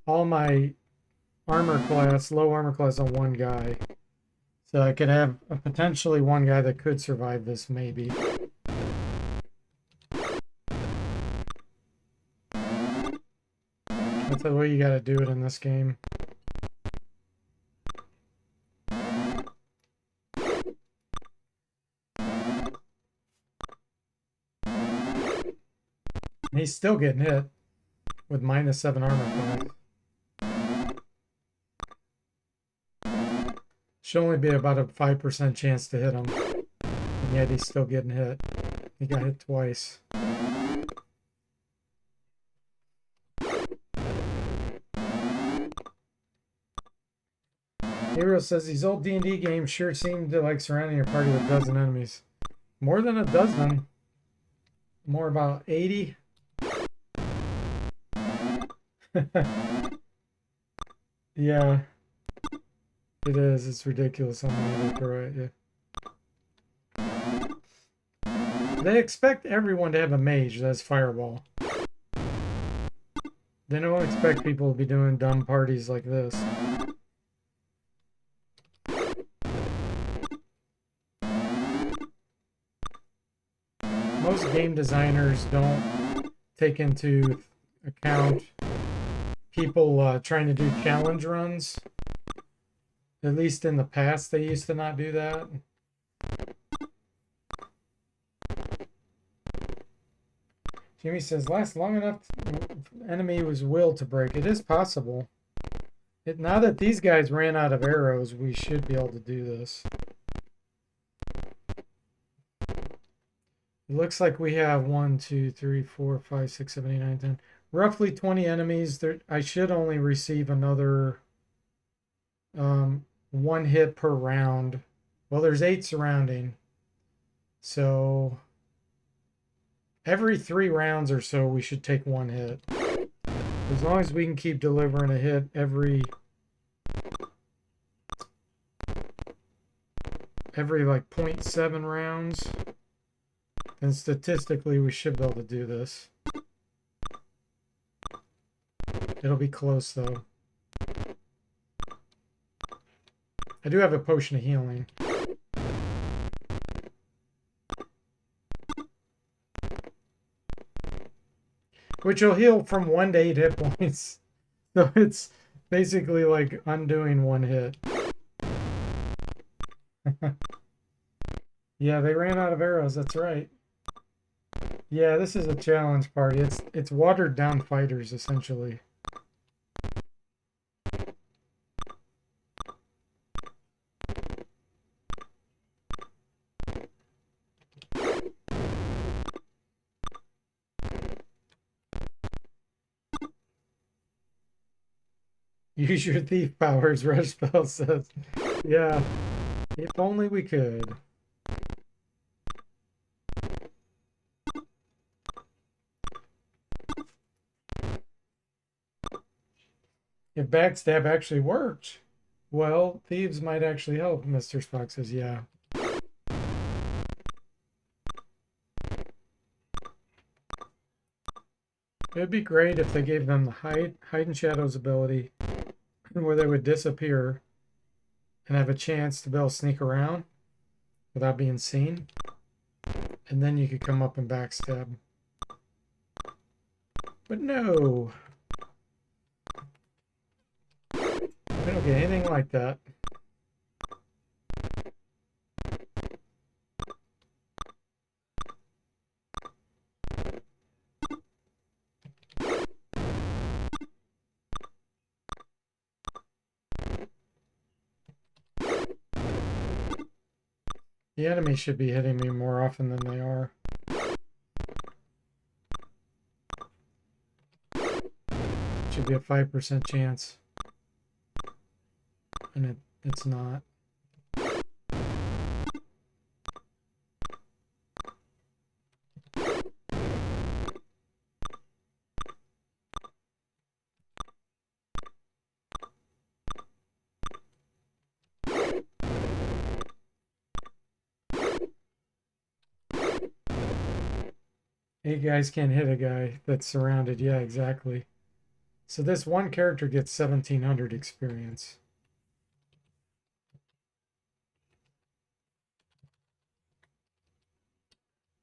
all my armor class, low armor class on one guy. So I could have a potentially one guy that could survive this, maybe. That's the way you gotta do it in this game. He's still getting hit with -7 armor class. Should only be about a 5% chance to hit him. And yet he's still getting hit. He got hit twice. Gabriel says these old D&D games sure seem to like surrounding your party with a dozen enemies. More than a dozen. More about 80. Yeah. It is. It's ridiculous how many they throw at you. They expect everyone to have a mage that's fireball. They don't expect people to be doing dumb parties like this. Most game designers don't take into account people trying to do challenge runs. At least in the past, they used to not do that. Jimmy says, last long enough, enemy was willed to break. It is possible. Now that these guys ran out of arrows, we should be able to do this. It looks like we have 1, 2, 3, 4, 5, 6, 7, 8, 9, 10. Roughly 20 enemies. There, I should only receive another 1 hit per round. Well, there's 8 surrounding. So every 3 rounds or so, we should take 1 hit. As long as we can keep delivering a hit every like 0.7 rounds, then statistically we should be able to do this. It'll be close though. I do have a potion of healing. Which will heal from 1 to 8 hit points. So it's basically like undoing 1 hit. Yeah, they ran out of arrows, that's right. Yeah, this is a challenge party. It's watered down fighters essentially. Use your thief powers, Rushbell says. Yeah, if only we could. If backstab actually worked, well, thieves might actually help, Mr. Spock says, yeah. It would be great if they gave them the hide in shadows ability, where they would disappear and have a chance to be able to sneak around without being seen. And then you could come up and backstab. But no. We don't get anything like that. The enemy should be hitting me more often than they are. Should be a 5% chance. And it's not. Hey, guys can't hit a guy that's surrounded. Yeah, exactly. So this one character gets 1700 experience.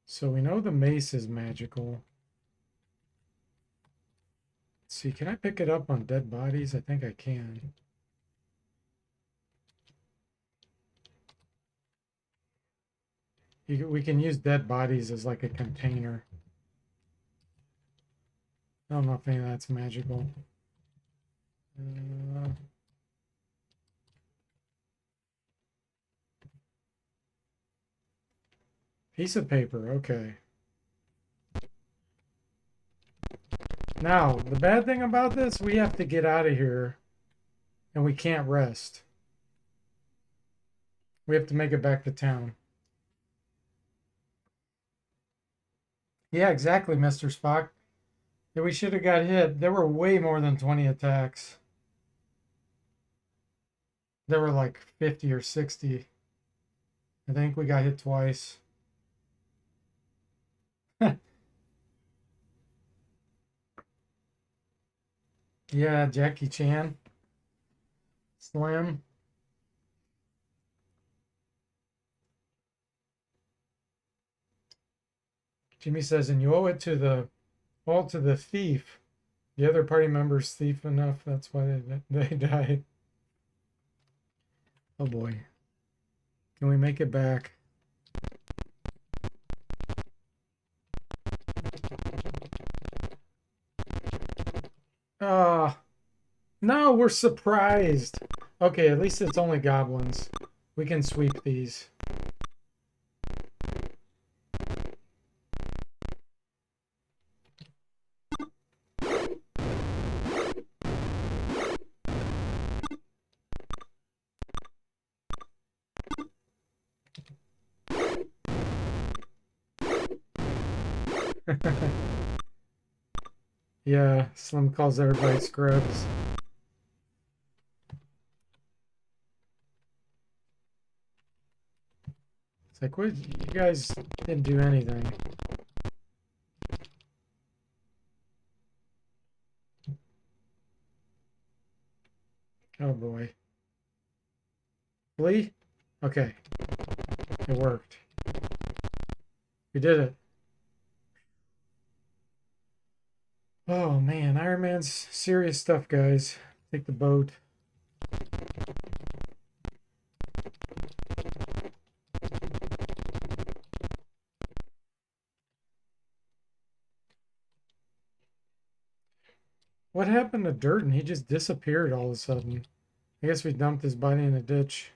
So we know the mace is magical. Let's see, can I pick it up on dead bodies? I think I can. We can use dead bodies as like a container. I don't know if any of that's magical. Piece of paper, okay. Now, the bad thing about this, we have to get out of here and we can't rest. We have to make it back to town. Yeah, exactly, Mr. Spock. Yeah, we should have got hit. There were way more than 20 attacks. There were like 50 or 60. I think we got hit twice. Yeah, Jackie Chan. Slim. Jimmy says, and you owe it to the thief. The other party members thief enough. That's why they died. Oh boy. Can we make it back? Ah, no, we're surprised. Okay, at least it's only goblins. We can sweep these. Yeah, Slim calls everybody scrubs. It's like, what? You guys didn't do anything. Oh boy. Flee? Okay. It worked. We did it. Oh man, Iron Man's serious stuff, guys. Take the boat. What happened to Durden? He just disappeared all of a sudden. I guess we dumped his body in a ditch.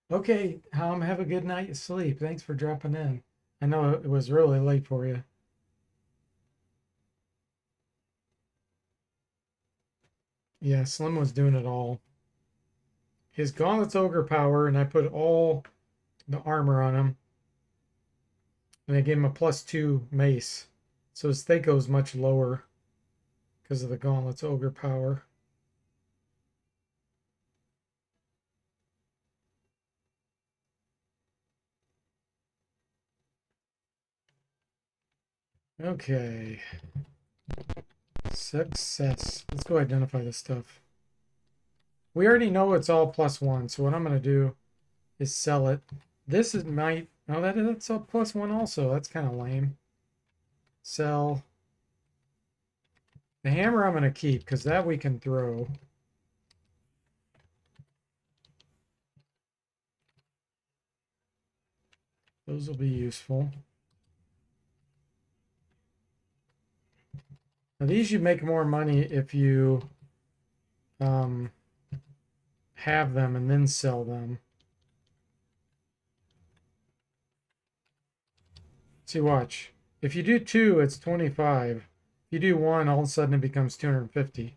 Okay, have a good night of sleep. Thanks for dropping in. I know it was really late for you. Yeah, Slim was doing it all. His gauntlet's ogre power, and I put all the armor on him. And I gave him a +2 mace. So his Thaco is much lower because of the gauntlet's ogre power. Okay. Success. Let's go identify this stuff. We already know it's all +1, so what I'm going to do is sell it. This is might... Oh, that's a +1 also. That's kind of lame. Sell. The hammer I'm going to keep, because that we can throw. Those will be useful. Now these you make more money if you have them and then sell them. See, watch. If you do 2, it's 25. If you do 1, all of a sudden it becomes 250.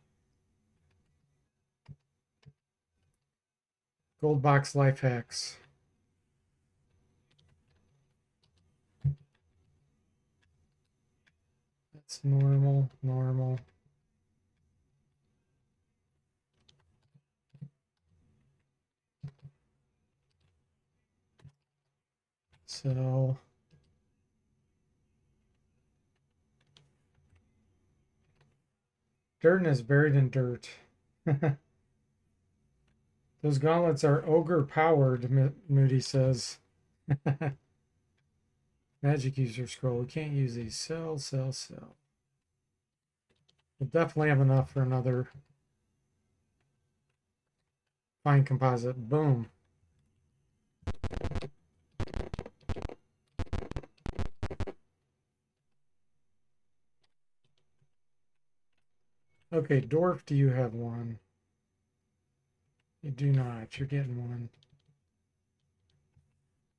Gold box life hacks. That's normal, normal. So dirt is buried in dirt. Those gauntlets are ogre powered, Moody says. Magic user scroll. We can't use these. Sell, sell, sell. We'll definitely have enough for another fine composite. Boom. Okay, dwarf, do you have one? You do not. You're getting one.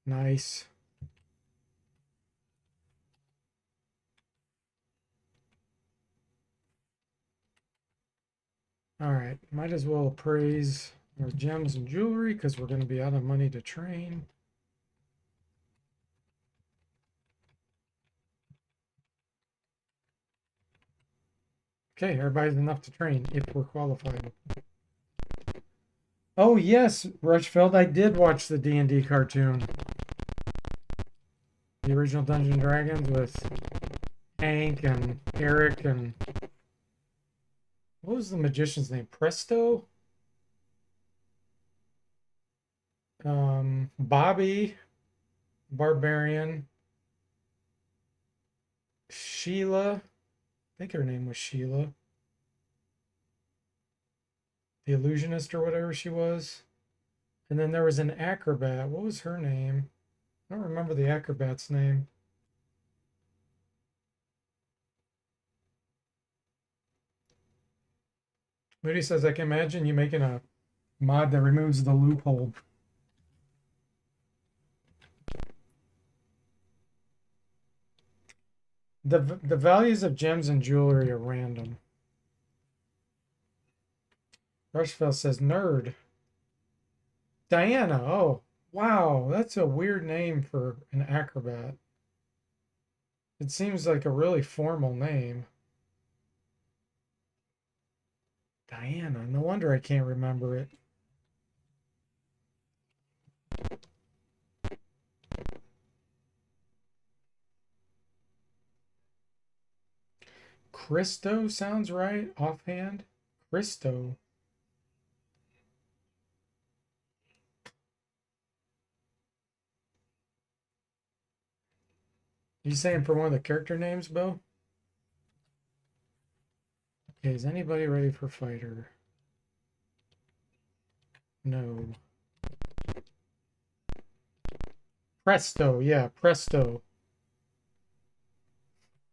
Nice. All right, might as well appraise our gems and jewelry because we're going to be out of money to train. Okay, everybody's enough to train if we're qualified. Oh yes, Rushfeld, I did watch the D&D cartoon. The original Dungeons and Dragons with Hank and Eric and what was the magician's name? Presto? Bobby, Barbarian, Sheila, I think her name was Sheila, the illusionist or whatever she was. And then there was an acrobat. What was her name? I don't remember the acrobat's name. Moody says, I can imagine you making a mod that removes the loophole. The values of gems and jewelry are random. Rushfeld says, nerd. Diana. Oh, wow. That's a weird name for an acrobat. It seems like a really formal name. Diana. No wonder I can't remember it. Christo sounds right offhand. Christo. You saying for one of the character names, Bo? Okay, is anybody ready for fighter? No. Presto, yeah, Presto.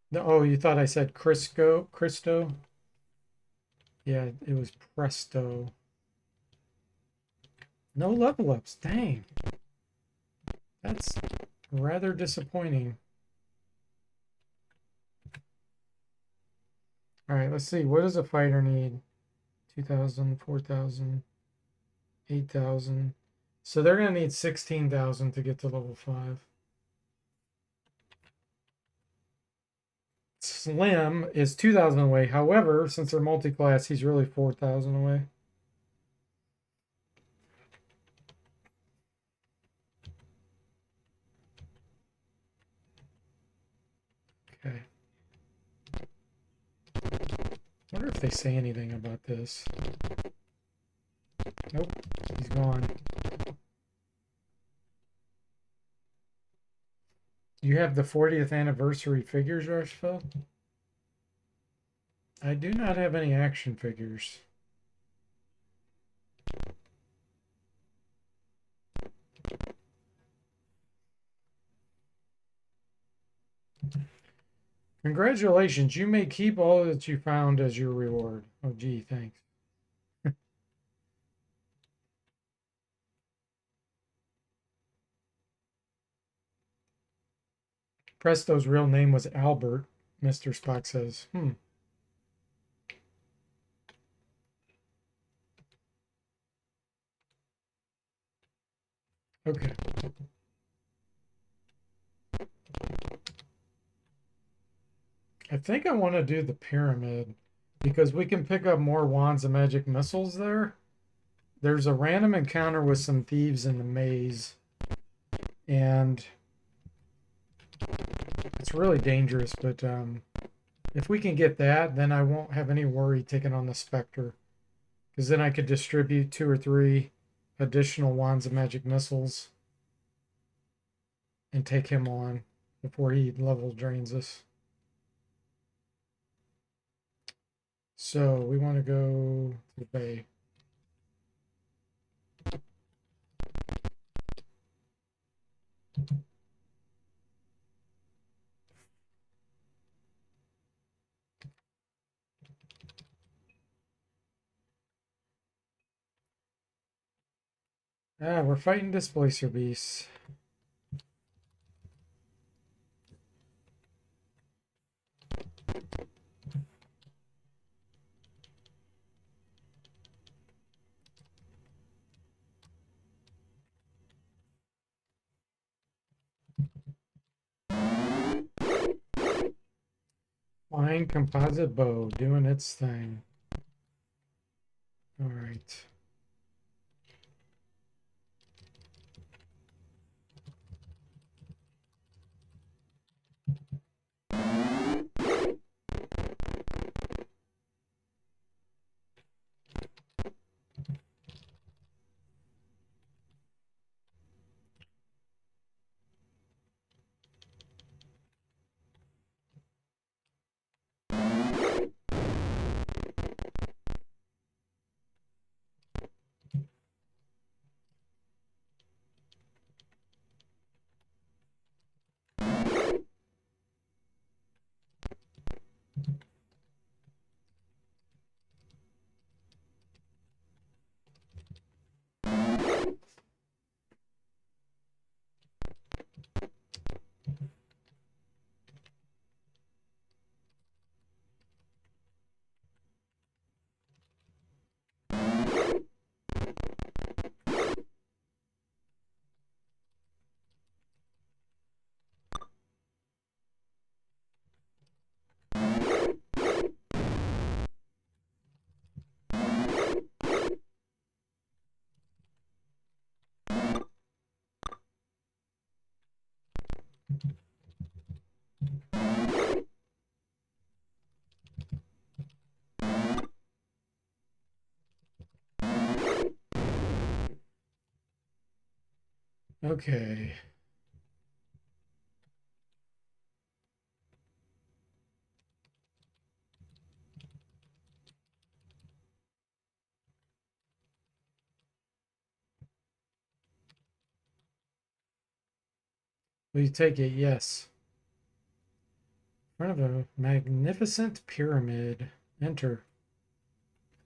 No, oh, you thought I said Christo? Yeah, it was Presto. No level ups, dang. That's rather disappointing. All right, let's see. What does a fighter need? 2,000, 4,000, 8,000. So they're going to need 16,000 to get to level 5. Slim is 2,000 away. However, since they're multi-class, he's really 4,000 away. Okay. Wonder if they say anything about this. Nope, he's gone. You have the 40th anniversary figures, Rushville? I do not have any action figures. Congratulations, you may keep all that you found as your reward. Oh, gee, thanks. Presto's real name was Albert, Mr. Spock says. Okay. I think I want to do the pyramid because we can pick up more wands and magic missiles there. There's a random encounter with some thieves in the maze, and it's really dangerous, but if we can get that, then I won't have any worry taking on the Spectre, because then I could distribute 2 or 3 additional wands of magic missiles and take him on before he level drains us. So we want to go to the bay. Ah, we're fighting displacer beasts. Fine composite bow doing its thing. All right. Okay. Will you take it? Yes. In front of a magnificent pyramid. Enter.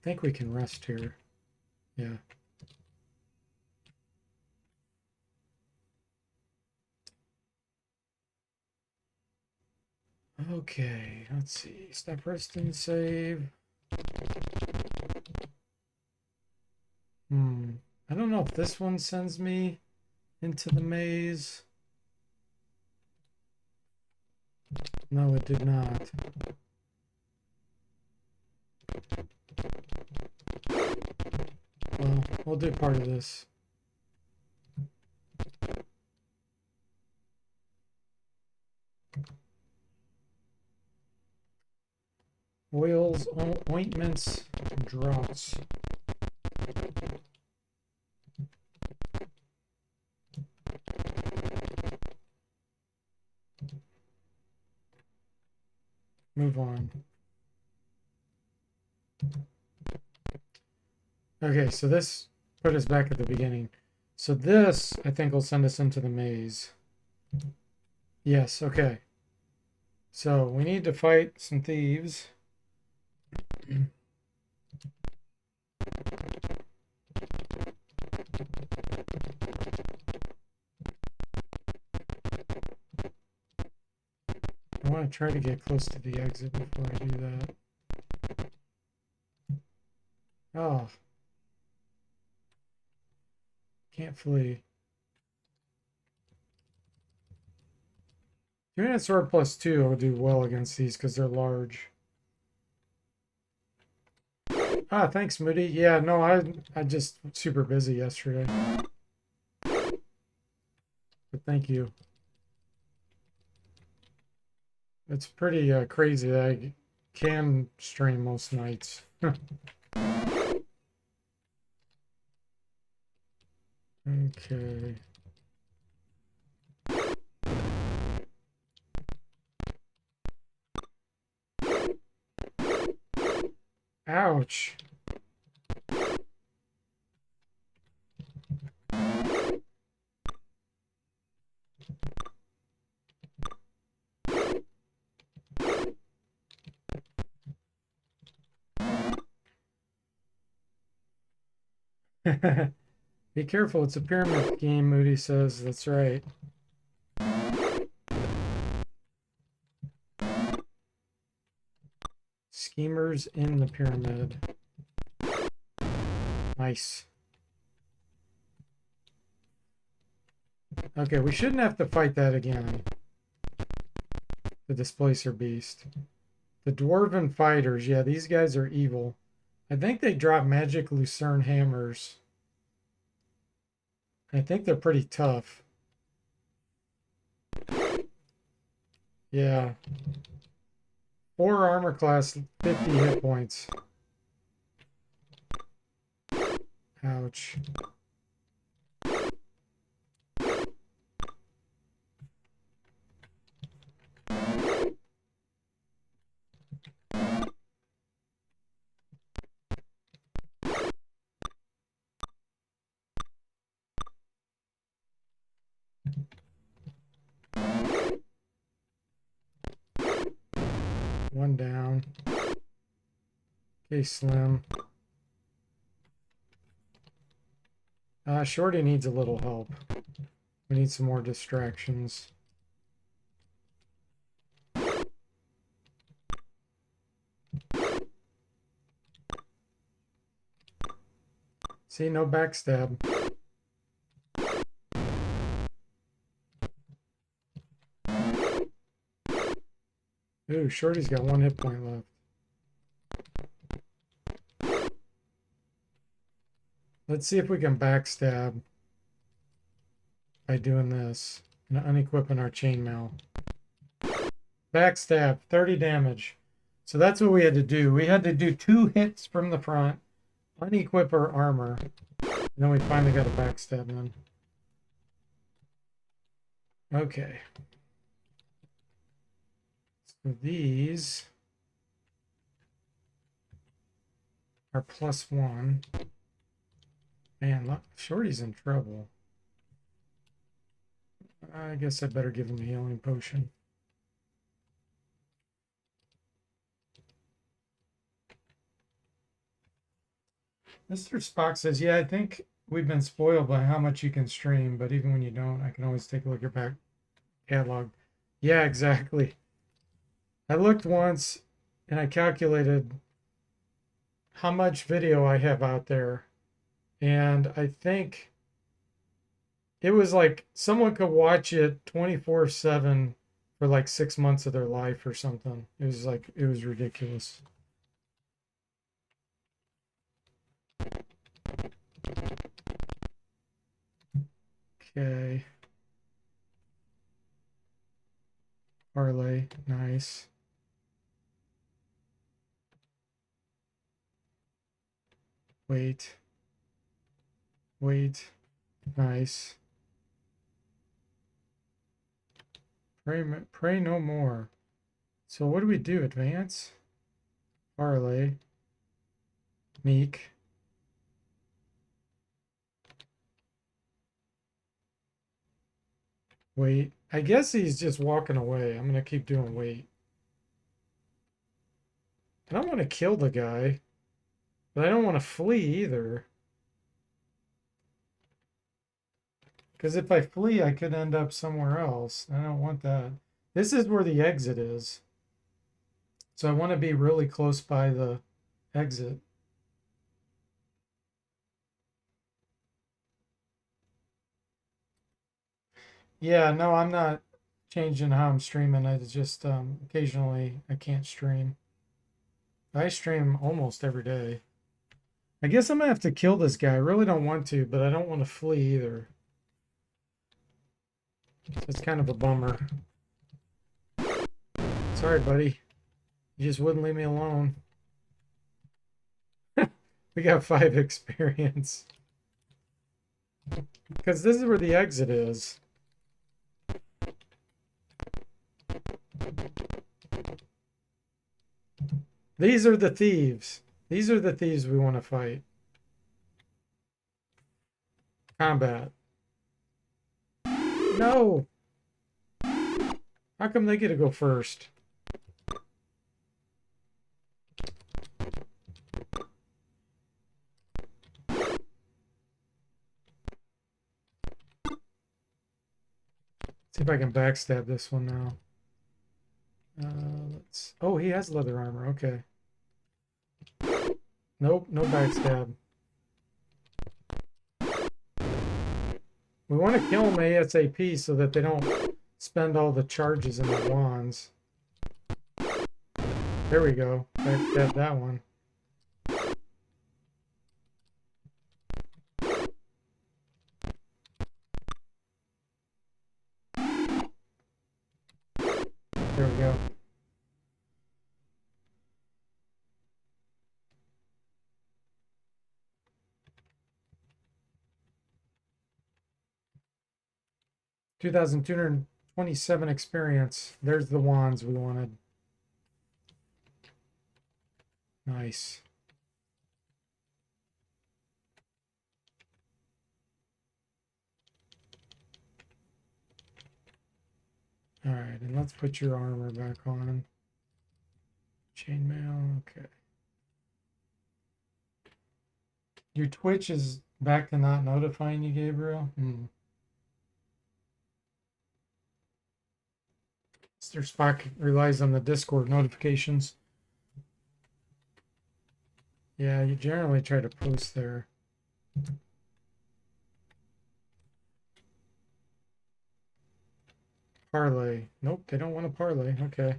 I think we can rest here. Yeah. Okay, let's see. Stop, rest, and save. I don't know if this one sends me into the maze. No, it did not. Well, we'll do part of this. Oils, ointments, drops. Move on. Okay, so this put us back at the beginning. So this, I think, will send us into the maze. Yes, okay. So we need to fight some thieves. I want to try to get close to the exit before I do that. Oh, can't flee. 2-handed sword plus 2 will do well against these because they're large. Ah, thanks, Moody. Yeah, no, I just super busy yesterday. But thank you. It's pretty crazy that I can stream most nights. Okay. Ouch. Be careful, it's a pyramid game, Moody says. That's right. Schemers in the pyramid. Nice. Okay, we shouldn't have to fight that again. The Displacer Beast. The Dwarven Fighters. Yeah, these guys are evil. I think they drop magic Lucerne hammers. I think they're pretty tough. Yeah. 4 armor class, 50 hit points. Ouch. One down. Okay, Slim. Shorty needs a little help. We need some more distractions. See, no backstab. Ooh, Shorty's got 1 hit point left. Let's see if we can backstab by doing this and unequipping our chainmail. Backstab, 30 damage. So that's what we had to do. We had to do 2 hits from the front, unequip our armor, and then we finally got a backstab in. Okay. So these are +1. Man, look, Shorty's in trouble. I guess I better give him a healing potion. Mr. Spock says, yeah, I think we've been spoiled by how much you can stream, but even when you don't, I can always take a look at your back catalog. Yeah, exactly. I looked once and I calculated how much video I have out there. And I think it was like someone could watch it 24/7 for like 6 months of their life or something. It was like, it was ridiculous. Okay. Parlay, nice. Wait. Wait. Nice. Pray no more. So what do we do? Advance? Parlay. Meek. Wait. I guess he's just walking away. I'm going to keep doing wait. I don't want to kill the guy, but I don't want to flee either. Because if I flee, I could end up somewhere else. I don't want that. This is where the exit is. So I want to be really close by the exit. Yeah, no, I'm not changing how I'm streaming. I just occasionally I can't stream. I stream almost every day. I guess I'm gonna have to kill this guy. I really don't want to, but I don't want to flee either. So it's kind of a bummer. Sorry, buddy. You just wouldn't leave me alone. We got 5 experience. Because this is where the exit is. These are the thieves. These are the thieves we want to fight. Combat. No! How come they get to go first? See if I can backstab this one now. Let's. Oh, he has leather armor. Okay. Nope, no backstab. We want to kill them ASAP so that they don't spend all the charges in the wands. There we go. Backstab that one. There we go. $2,227 experience. There's the wands we wanted. Nice. All right, and let's put your armor back on. Chainmail, okay. Your Twitch is back to not notifying you, Gabriel? Mr. Spock relies on the Discord notifications. Yeah, you generally try to post there. Parlay. Nope, they don't want to parlay. Okay.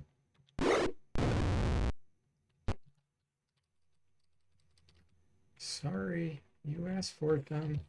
Sorry, you asked for it then.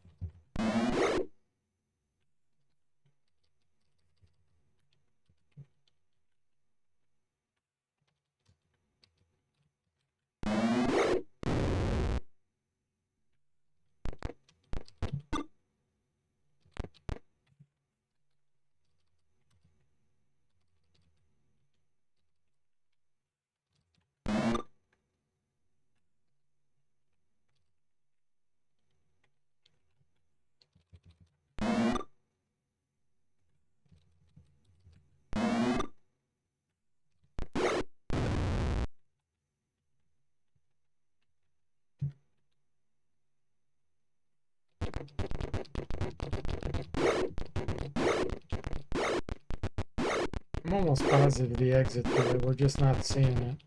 I'm almost positive the exit there. We're just not seeing it.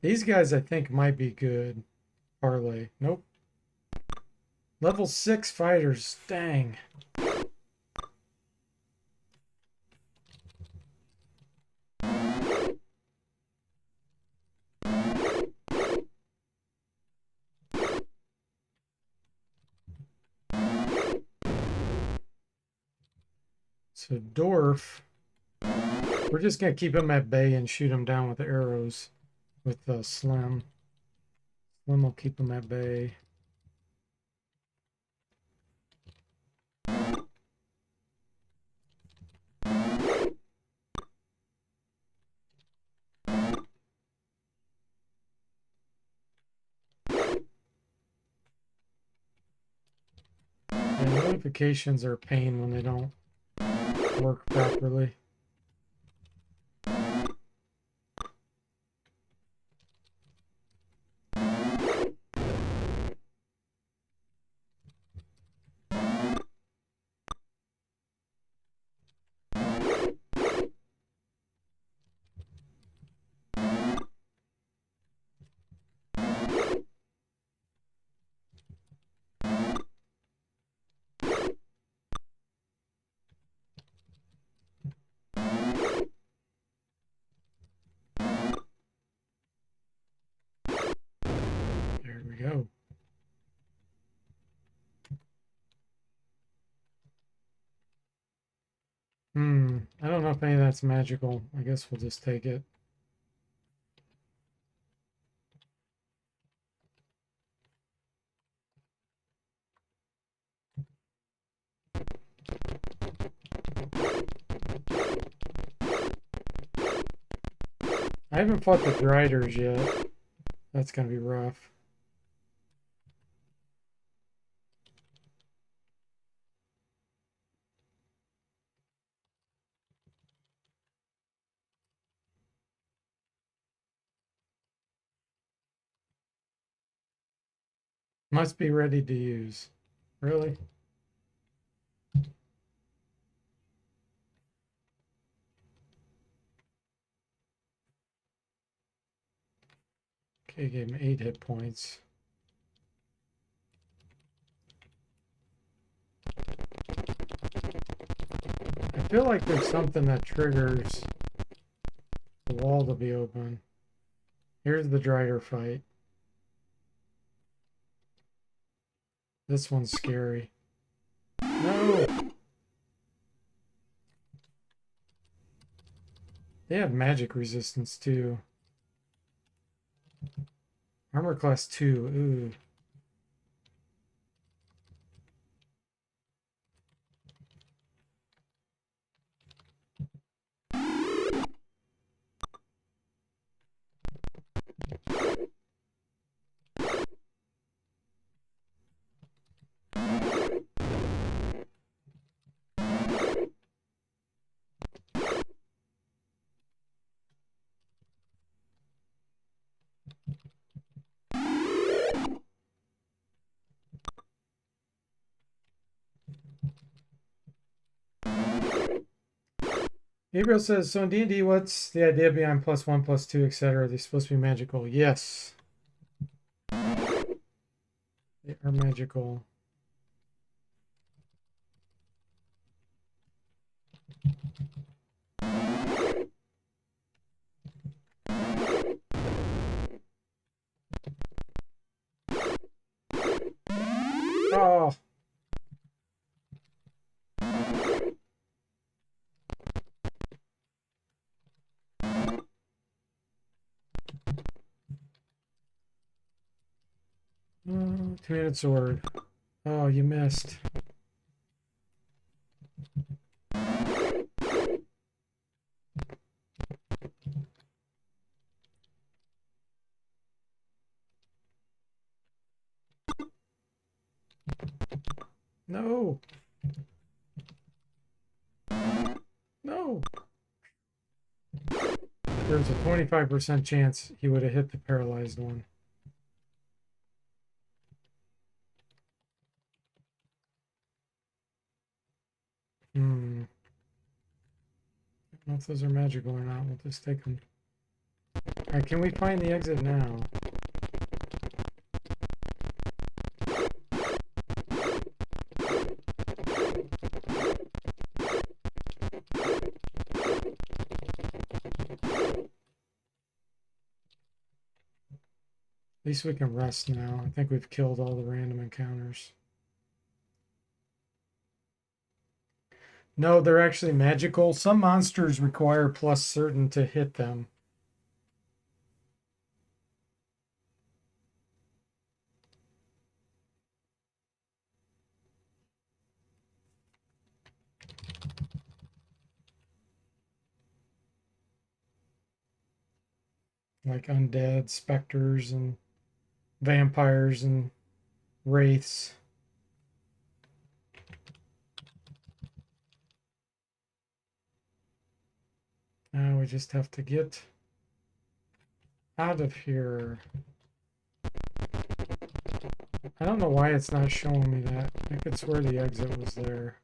These guys, I think, might be good. Parlay. Nope. Level 6 fighters. Dang. So Dwarf We're just gonna keep him at bay and shoot him down with arrows with Slim. Slim will keep him at bay. And notifications are a pain when they don't work properly. There we go. I don't know if any of that's magical. I guess we'll just take it. I haven't fought the Driders yet. That's gonna be rough. Must be ready to use. Really? Okay, gave him 8 hit points. I feel like there's something that triggers the wall to be open. Here's the Drider fight. This one's scary. No! They have magic resistance too. Armor class 2. Ooh. Gabriel says, so in D&D, what's the idea behind +1, +2, etc.? Are they supposed to be magical? Yes. They are magical. Oh. Two-handed sword. Oh, you missed. No. No. There's a 25% chance he would have hit the paralyzed one. I don't know if those are magical or not. We'll just take them. All right, can we find the exit now? At least we can rest now. I think we've killed all the random encounters. No, they're actually magical. Some monsters require plus certain to hit them. Like undead, specters, and vampires and wraiths. Now we just have to get out of here. I don't know why it's not showing me that. I could swear the exit was there.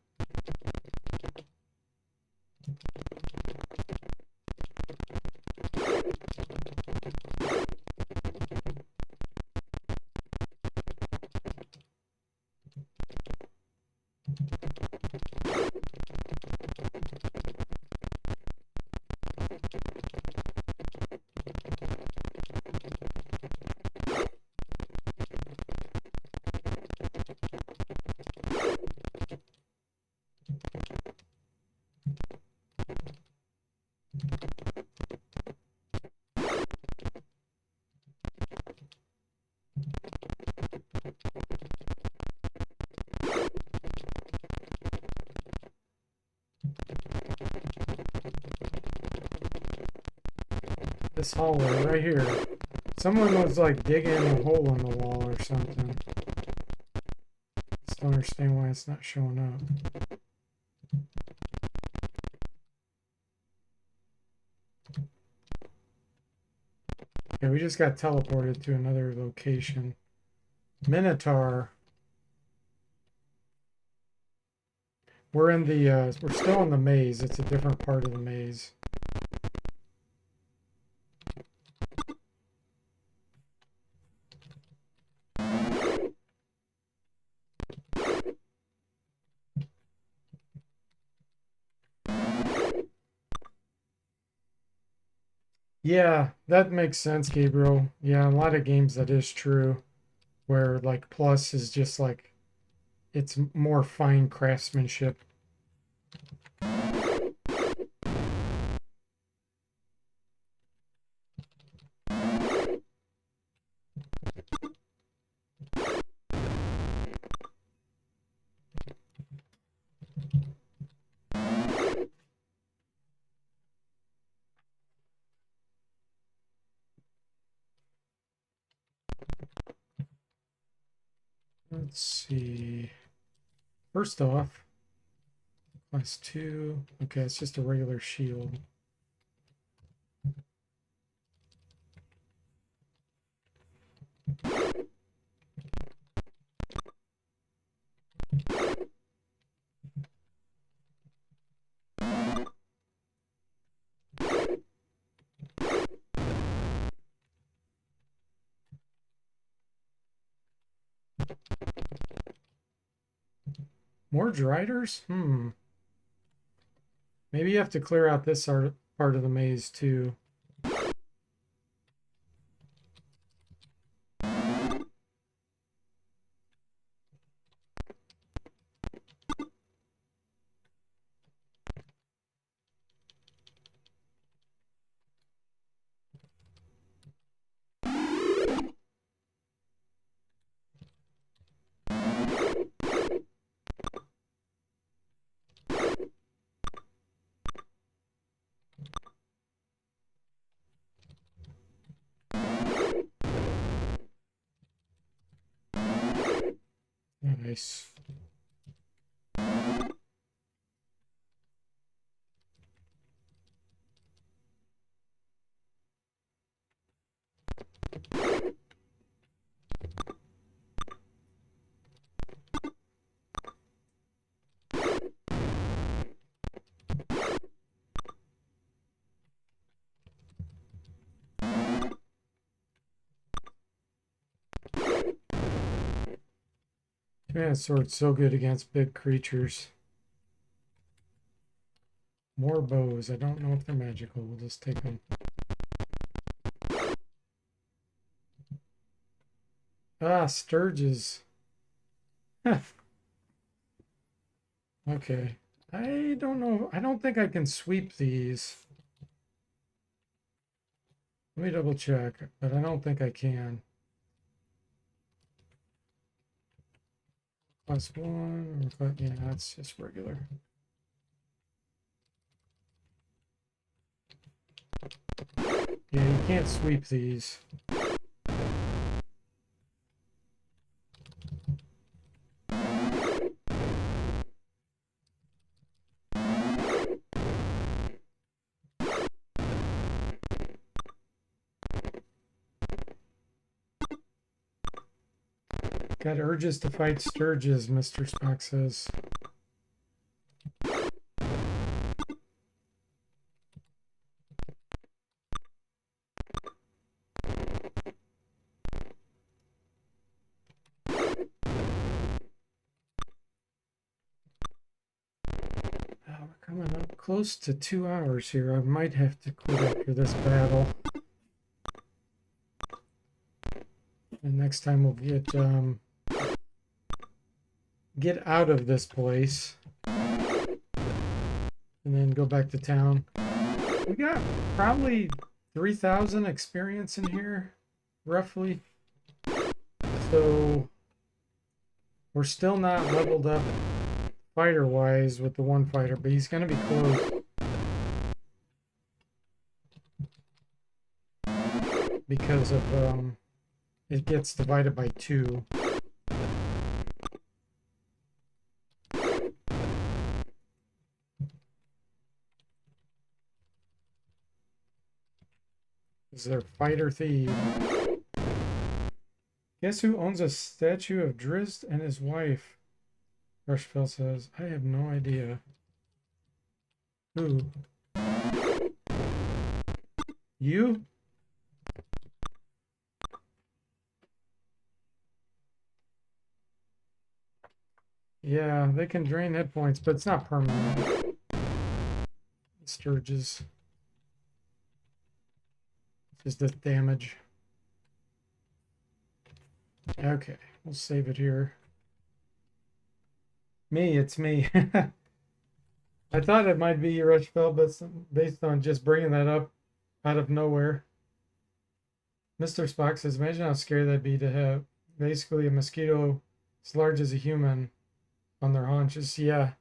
This hallway right here. Someone was like digging a hole in the wall or something. Just don't understand why it's not showing up. Okay, we just got teleported to another location. Minotaur. We're in the we're still in the maze. It's a different part of the maze. Yeah, that makes sense, Gabriel. Yeah, a lot of games that is true, where like plus is just like it's more fine craftsmanship. Let's see. First off, class 2. Okay, it's just a regular shield. More Driders? Maybe you have to clear out this part of the maze too. Nice. Yeah, sword's so good against big creatures. More bows. I don't know if they're magical. We'll just take them. Ah, Sturges. Okay. I don't know. I don't think I can sweep these. Let me double check, but I don't think I can. +1, but yeah, that's just regular. Yeah, you can't sweep these. Got urges to fight Sturges, Mr. Spock says. We're coming up close to 2 hours here. I might have to quit after this battle. And next time we'll get out of this place and then go back to town. We got probably 3,000 experience in here, roughly. So we're still not leveled up fighter wise with the one fighter, but he's going to be close because of it gets divided by 2. Is there fighter thief? Guess who owns a statue of Drizzt and his wife? Rushfell says, I have no idea. Who? You? Yeah, they can drain hit points, but it's not permanent. Sturges. Just the damage. Okay, we'll save it here. Me, it's me. I thought it might be Rushfell, but based on just bringing that up out of nowhere. Mr. Spock says, imagine how scary that'd be to have basically a mosquito as large as a human on their haunches. Yeah,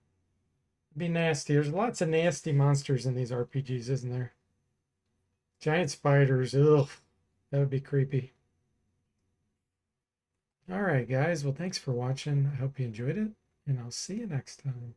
it'd be nasty. There's lots of nasty monsters in these RPGs, isn't there? Giant spiders, ugh, that would be creepy. All right, guys. Well, thanks for watching. I hope you enjoyed it, and I'll see you next time.